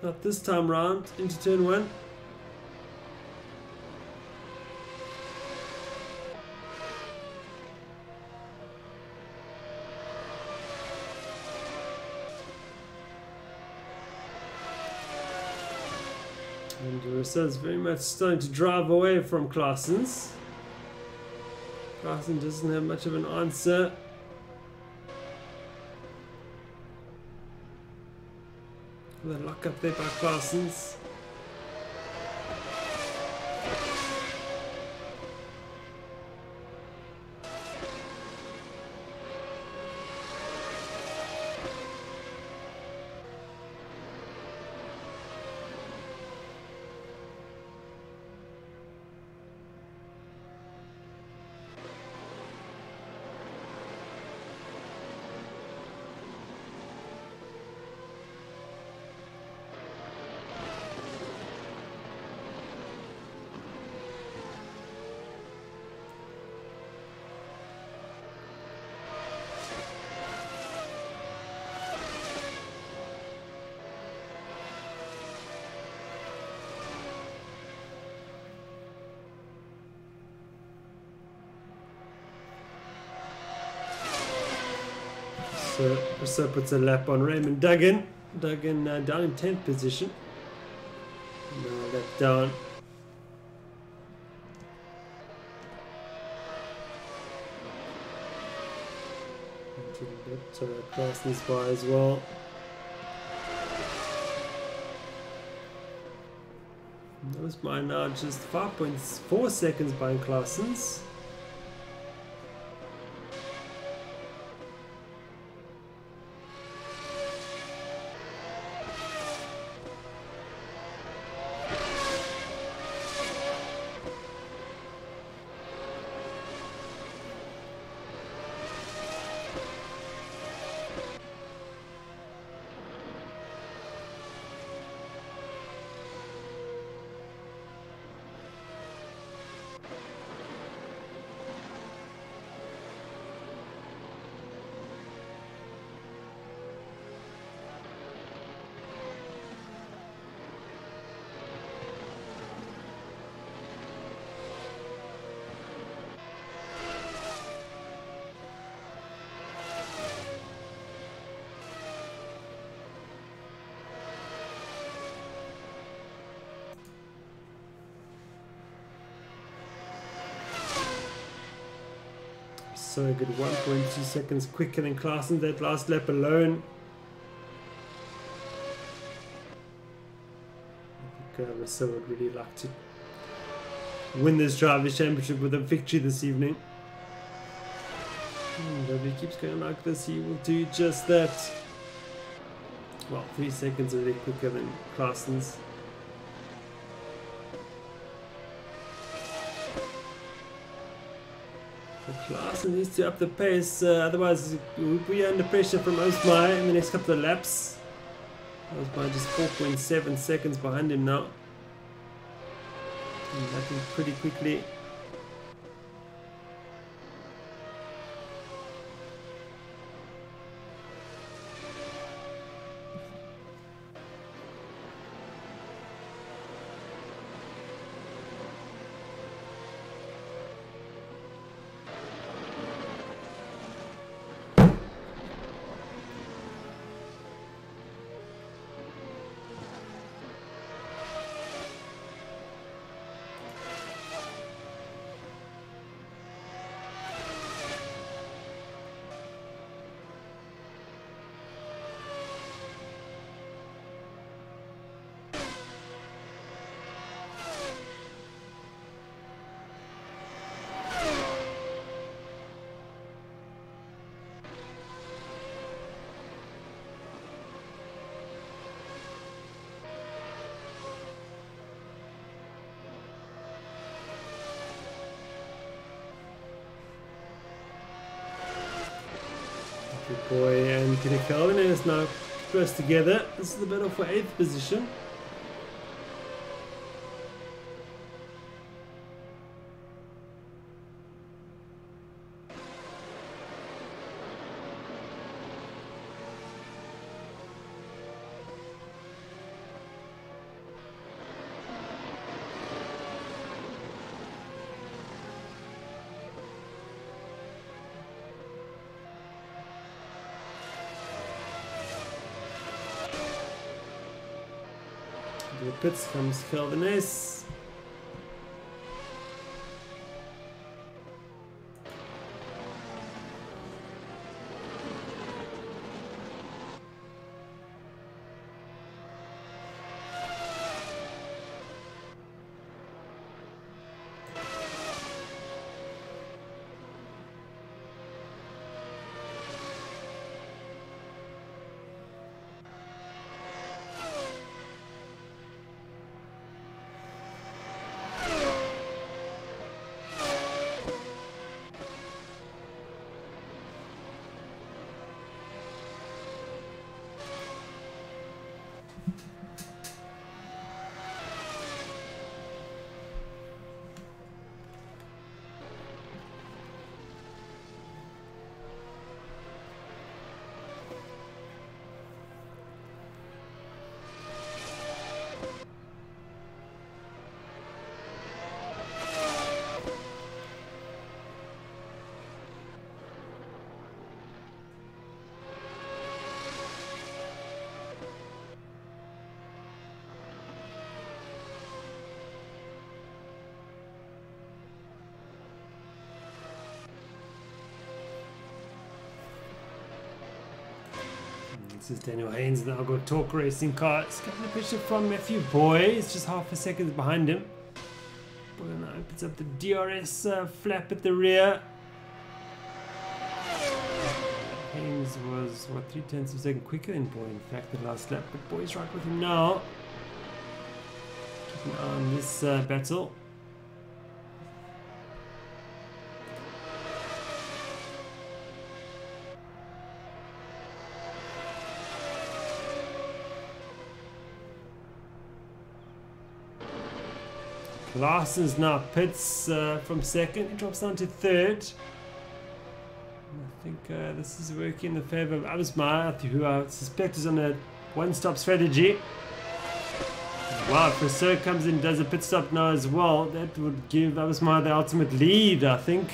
Speaker 1: Not this time round, into turn 1. And Rousseau's very much starting to drive away from Claessens. Claessens doesn't have much of an answer. The lock up there by Claessens. So Rousseau puts a lap on Raymond Duggan. Duggan down in 10th position. Now a lap down. Claessens by as well. Those by now just 5.4 seconds behind Claessens. so good. 1.2 seconds quicker than Klaassen that last lap alone. I think Rousseau would really like to win this Drivers' Championship with a victory this evening. If he keeps going like this, he will do just that. Well, 3 seconds already quicker than Klaassen's. Klaassen needs to up the pace, otherwise we'll be under pressure from Osmar in the next couple of laps. Osmar just 4.7 seconds behind him now. And lapping pretty quickly. Good boy, and Holden is now close together. This is the battle for 8th position. The pits comes Holden. This is Daniel Haynes now got Talk Racing car. It's getting the pressure from Matthew Boy. It's just half a second behind him. Boy now opens up the DRS flap at the rear. Haynes was, what, 0.3 of a second quicker than Boy, in fact, the last lap. But Boy's right with him now. Keep an eye on this battle. Klaassen's now pits from second. He drops down to third. I think this is working in the favour of Absma, who I suspect is on a one-stop strategy. Wow, if Rousseau comes in and does a pit stop now as well, that would give Absma the ultimate lead, I think.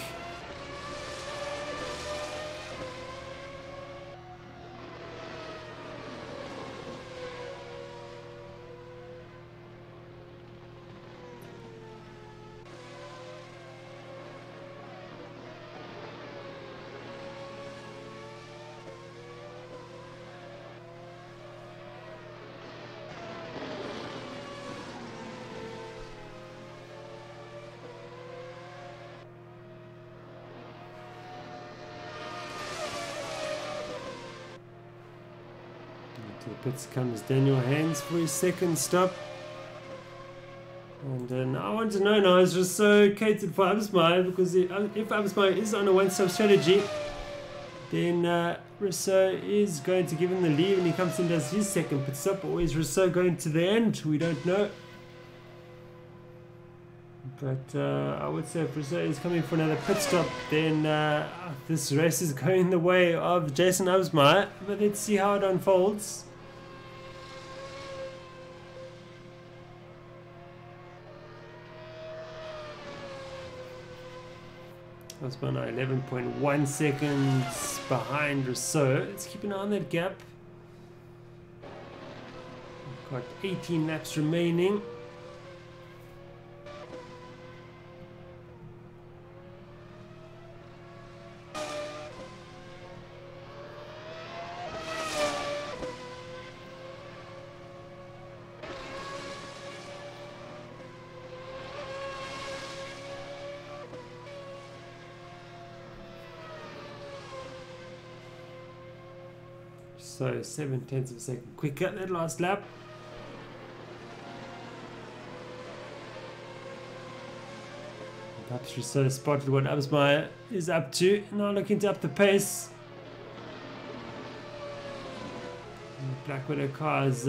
Speaker 1: To the pits comes Daniel Haynes for his second stop. And now I want to know now, is Rousseau catered for Absmeyer? Because if Absmeyer is on a one-stop strategy, then Rousseau is going to give him the lead when he comes in and does his second pit stop. Or is Rousseau going to the end? We don't know. But I would say if Rousseau is coming for another pit stop, then this race is going the way of Jason Absmeyer. But let's see how it unfolds. Absmeyer now 11.1 seconds behind Rousseau. Let's keep an eye on that gap. We've got 18 laps remaining. So 0.7 of a second quicker that last lap. Perhaps Rousseau spotted what Absmeyer is up to. Now looking to up the pace. The Black Widow car has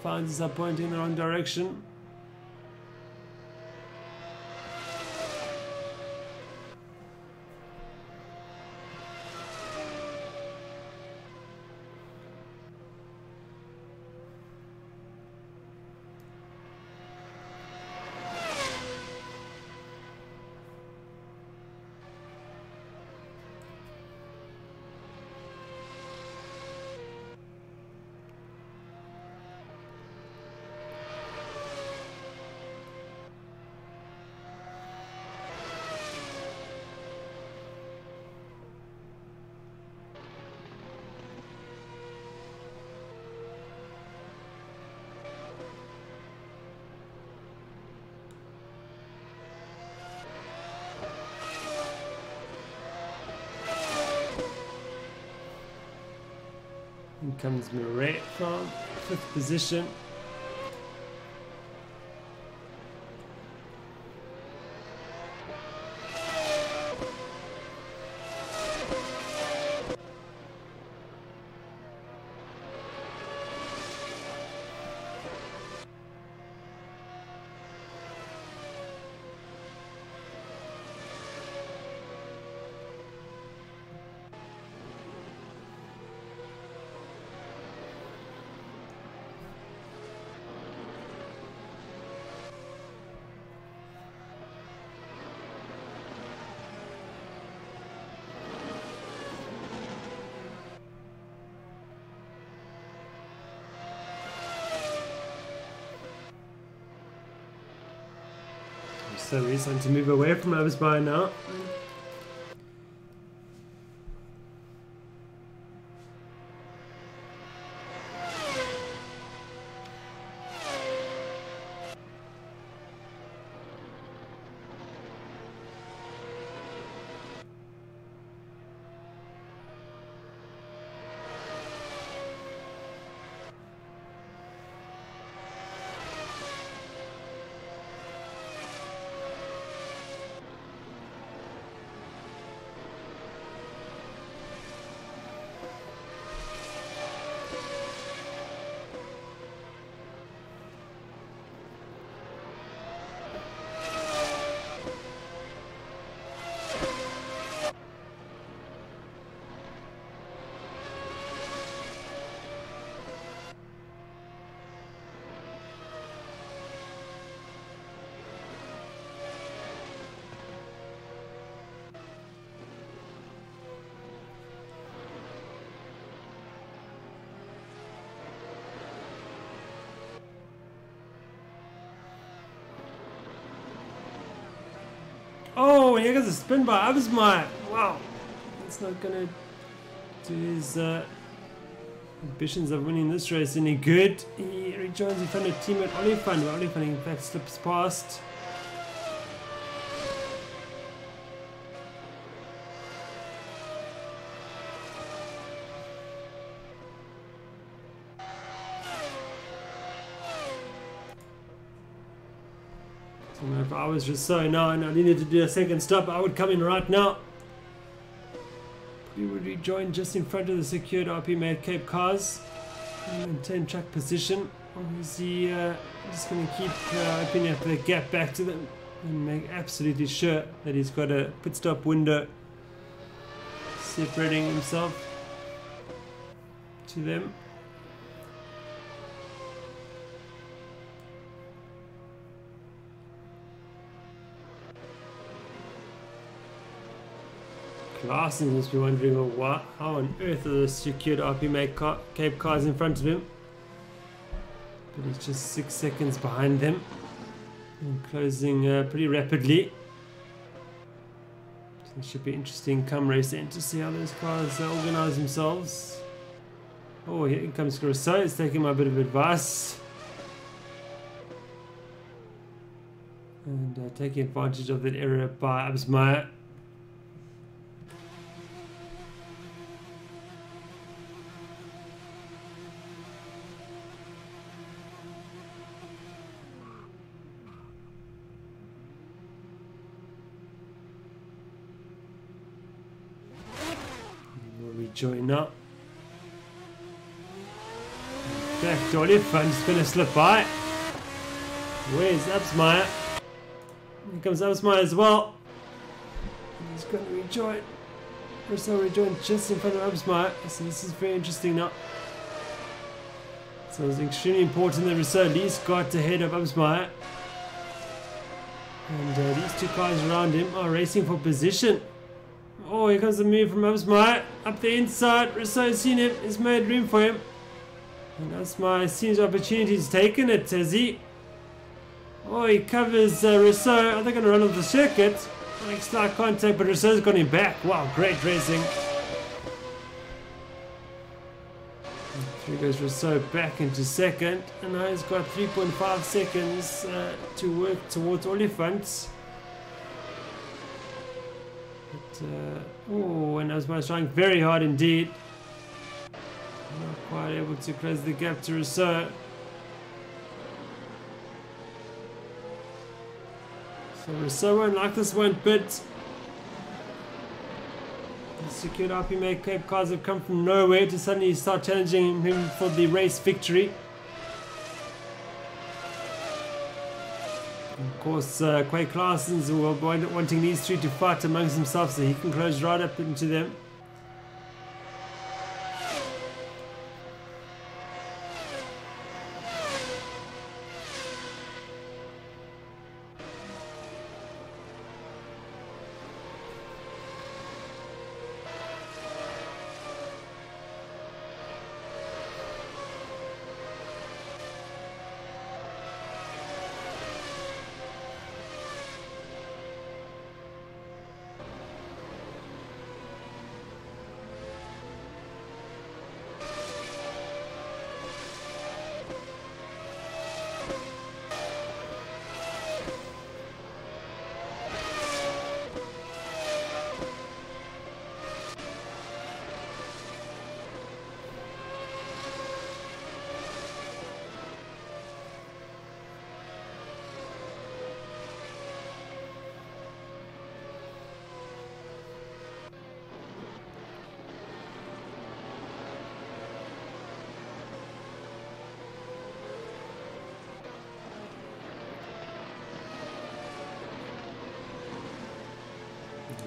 Speaker 1: found itself pointing in the wrong direction. In comes Murray from 5th position. So he's starting to move away from Absmeyer now. Oh, and here goes a spin by Absmeyer. Wow. That's not going to do his ambitions of winning this race any good. He rejoins in front of teammate Olifant. Olifant in fact slips past. And if I was just so now and I needed to do a second stop, I would come in right now. We would rejoin just in front of the secured RP-made Cape cars and maintain track position. Obviously, just going to keep opening up the gap back to them and make absolutely sure that he's got a pit stop window separating himself to them. Larson must be wondering, well, how on earth are the secured RP-made Cape cars in front of him? But he's just 6 seconds behind them and closing pretty rapidly. So it should be interesting come race end to see how those cars organize themselves. Oh, here comes Rousseau. It's taking my bit of advice. And taking advantage of that error by Absmeyer. Rejoin up. Back to Oliver, just going to slip by. Where's Absmeyer? Here comes Absmeyer as well. He's going to rejoin. Rousseau rejoin just in front of Absmeyer. So this is very interesting now. So it's extremely important that Rousseau at least got ahead of Absmeyer. And these two cars around him are racing for position. Oh, here comes the move from Absmeyer. Up the inside. Rousseau's seen him. He's made room for him. And Absmeyer seems opportunity. He's taken it, has he? Oh, he covers Rousseau. Are they going to run off the circuit? Makes slight contact, but Rousseau's got him back. Wow, great racing. And through goes Rousseau back into second. And now he's got 3.5 seconds to work towards Oliphant. Oh, and Absmeyer's trying very hard indeed. Not quite able to close the gap to Rousseau. So Rousseau won't like this one bit. The secured RP-made Cape cars have come from nowhere to suddenly start challenging him for the race victory. Of course, Quay Claessens will be wanting these three to fight amongst themselves so he can close right up into them.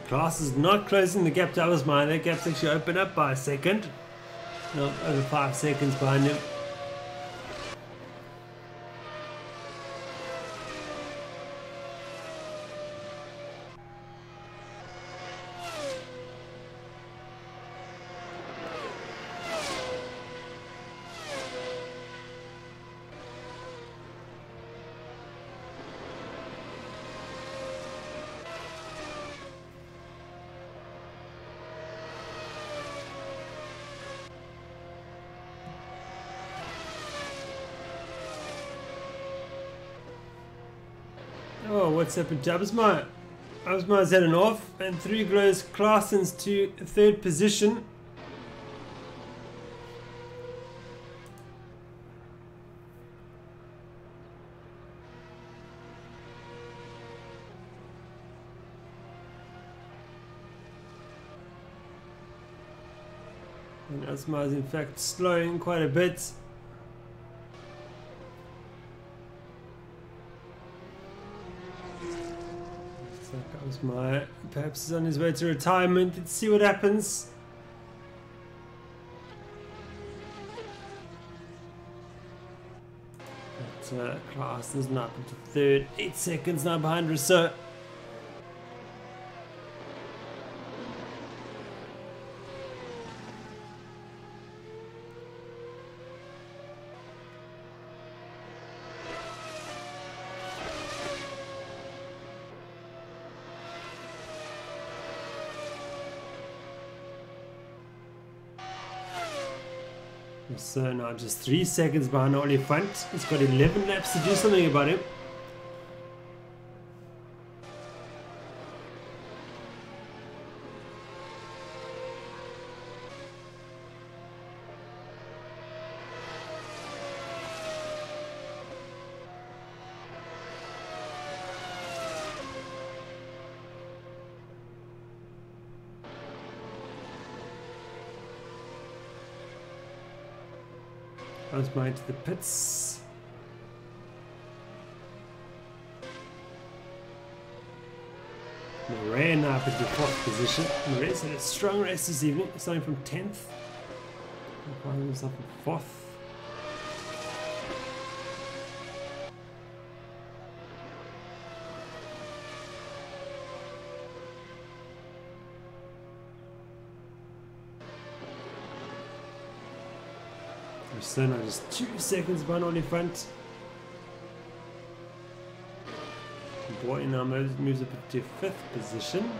Speaker 1: Class is not closing the gap to Absmeyer. That gap's actually opened up by a second. Not over 5 seconds behind him. Oh, what's happened to Absmeyer? Absmeyer's had an off, and through goes Claessens to third position. And Asma is in fact slowing quite a bit. Looks like Asma perhaps is on his way to retirement. Let's see what happens. But Klaas is now up into third. 8 seconds now behind Rousseau. So now just 3 seconds behind Oliphant. He's got 11 laps to do something about him. Asma into the pits. Moray now up into 4th position. Moray's had a strong race this evening, starting from 10th. Finding himself in 4th. So now just 2 seconds behind Oliphant. Boy now moves up to 5th position.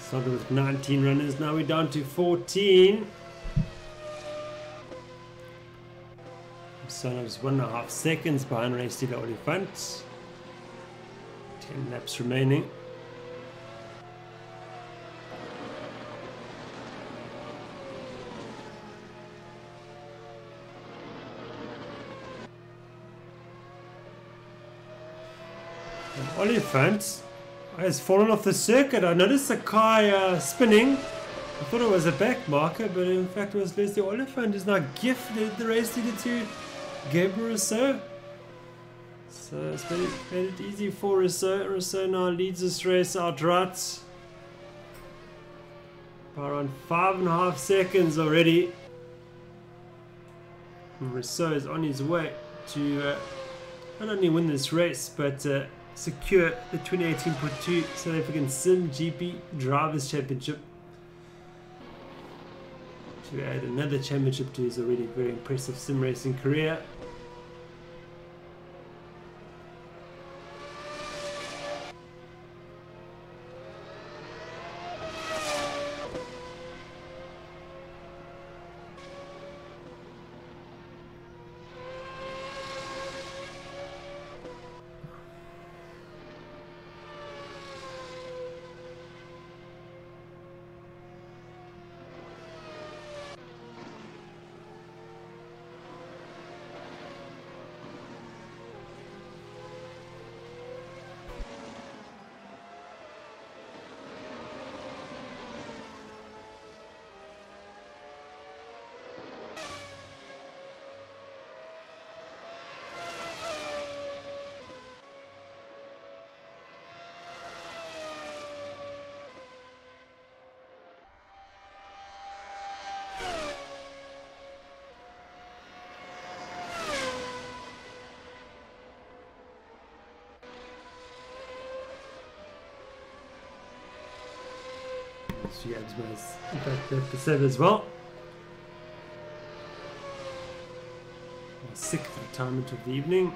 Speaker 1: Started with 19 runners, now we're down to 14. So just 1.5 seconds behind Race to the Oliphant. 10 laps remaining. And Oliphant has fallen off the circuit. I noticed the car spinning. I thought it was a back marker, but in fact it was Leslie Oliphant who's now gifted the race leader to Gabriel Rousseau. So it's made it easy for Rousseau. Rousseau now leads this race outright by around 5.5 seconds already. And Rousseau is on his way to not only win this race, but secure the 2018.2 South African simGP Drivers' Championship, to add another championship to his already very impressive sim racing career. She adds in fact left the set as well. Our 6th retirement of the evening.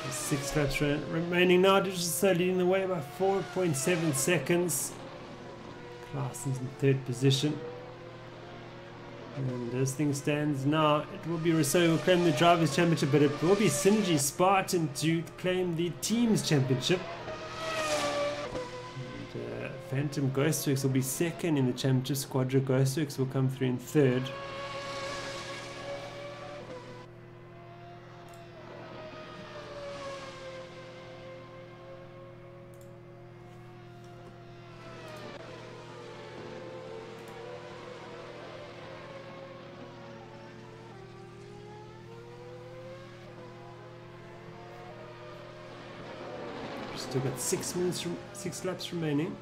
Speaker 1: Six laps remaining now. Digital leading the way by 4.7 seconds. Claasen's in third position. And as things stands now, it will be Rousseau who will claim the Drivers' Championship, but it will be Synergy Spartan to claim the Teams Championship. And, Phantom Ghostworks will be second in the championship. Squadra Ghostworks will come through in third. Still got 6 laps remaining.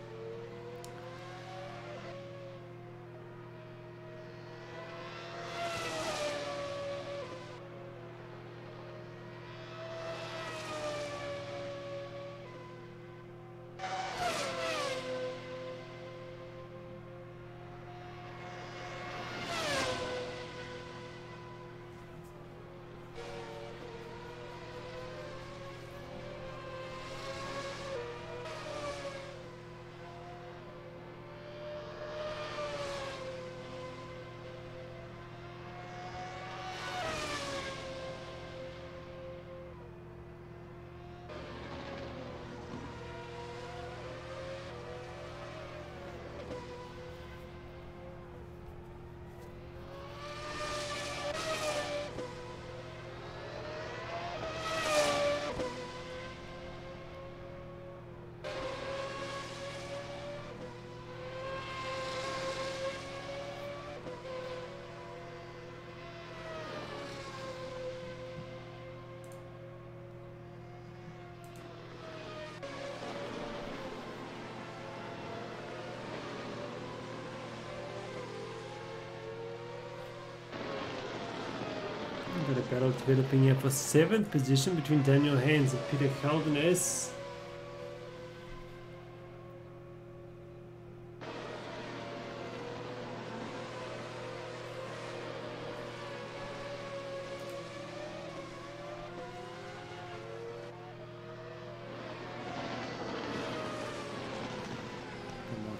Speaker 1: Got a battle developing here for 7th position between Daniel Haynes and Peter Holden-Jones.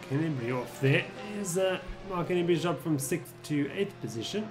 Speaker 1: Henry off there. Is Mark Henry's up from 6th to 8th position.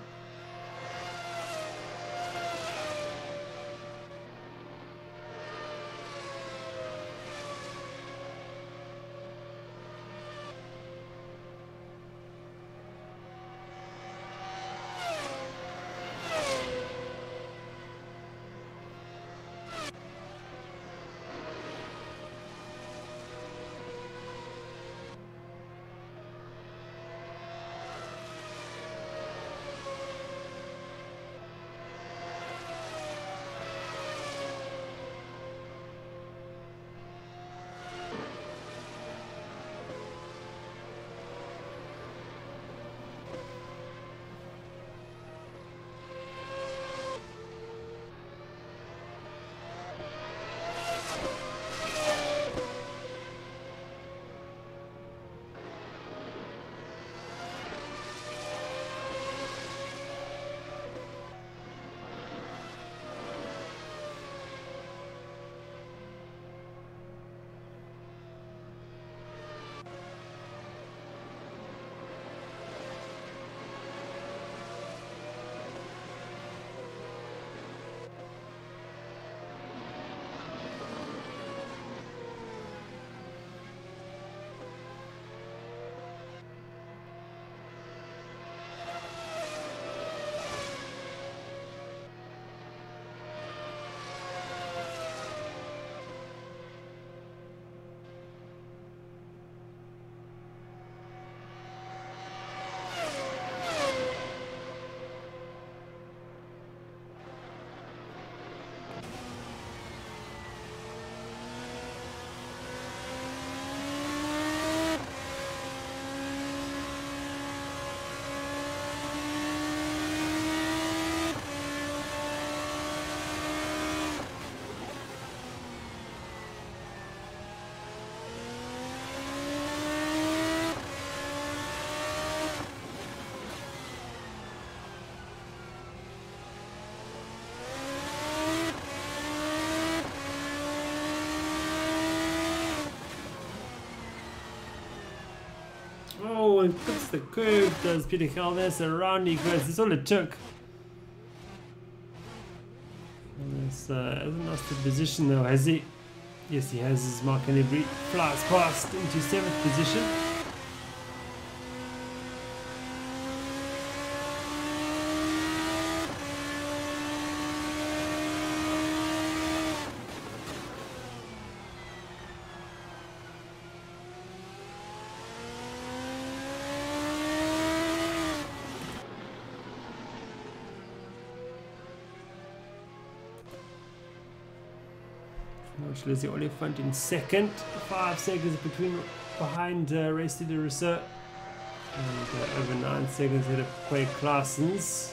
Speaker 1: Oh, and puts the curve, does Peter Holden-Jones, around he goes. That's all it took. Hasn't lost the position though, has he? Yes, he has. His Mark Henry flies past into 7th position. Lizzie Oliphant in 2nd, 5 seconds behind Race Leader Rousseau, and over 9 seconds ahead of Quay Claessens.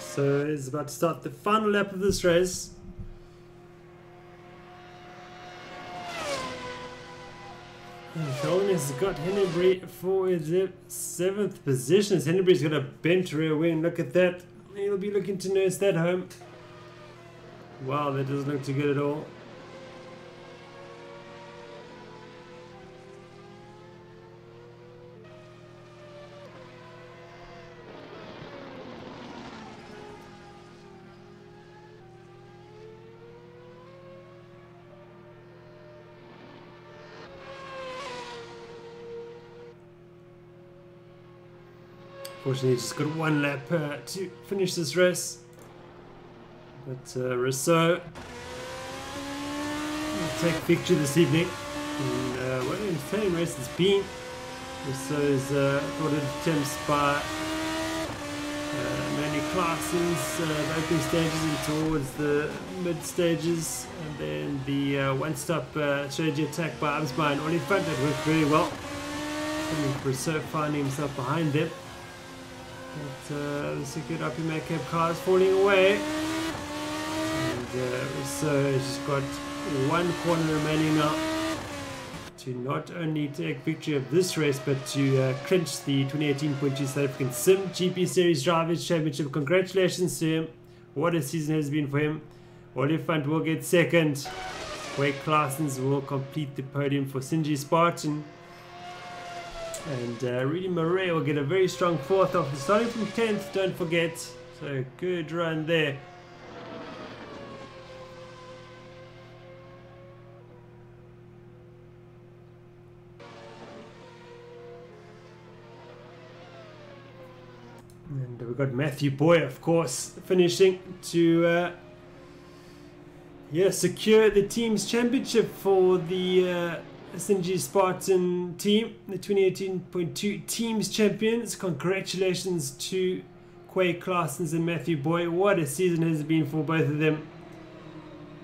Speaker 1: So it's about to start the final lap of this race. Holden has got Hennebury for his 7th position. Hennebury's got a bent rear wing. Look at that. He'll be looking to nurse that home. Wow, that doesn't look too good at all. Fortunately, he's just got one lap to finish this race. But Rousseau will take victory this evening. And what an entertaining race it's been. Rousseau's thwarted attempts by Manny Clarkson's the opening stages and towards the mid stages. And then the one-stop strategy attack by Absby and Oliphant that worked very well. And Rousseau finding himself behind them. But the secured up Cab car is falling away. And Rousseau has just got one corner remaining now to not only take victory of this race but to clinch the 2018.2 South African simGP Series Drivers Championship. Congratulations to him. What a season has been for him. Oliphant will get second. Wake Claessens will complete the podium for Sinji Spartan. And Rudy Murray will get a very strong 4th off, starting from 10th, don't forget. So good run there. And we've got Matthew Boy, of course, finishing to secure the team's championship for the SNG Spartan team, the 2018.2 teams champions. Congratulations to Quay Claessens and Matthew Boy. What a season has been for both of them.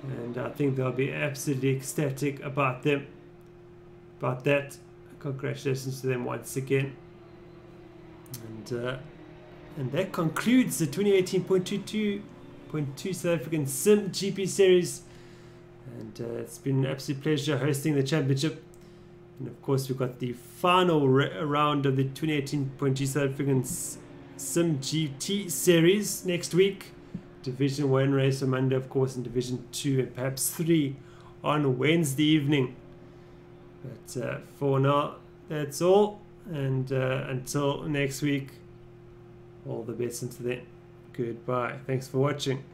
Speaker 1: And I think they'll be absolutely ecstatic about that. Congratulations to them once again. And that concludes the 2018.2 South African simGP series. And it's been an absolute pleasure hosting the championship. And of course, we've got the final round of the 2018.2 South African simGT series next week. Division 1 race on Monday, of course, and Division 2 and perhaps 3 on Wednesday evening. But for now, that's all. And until next week, all the best until then. Goodbye. Thanks for watching.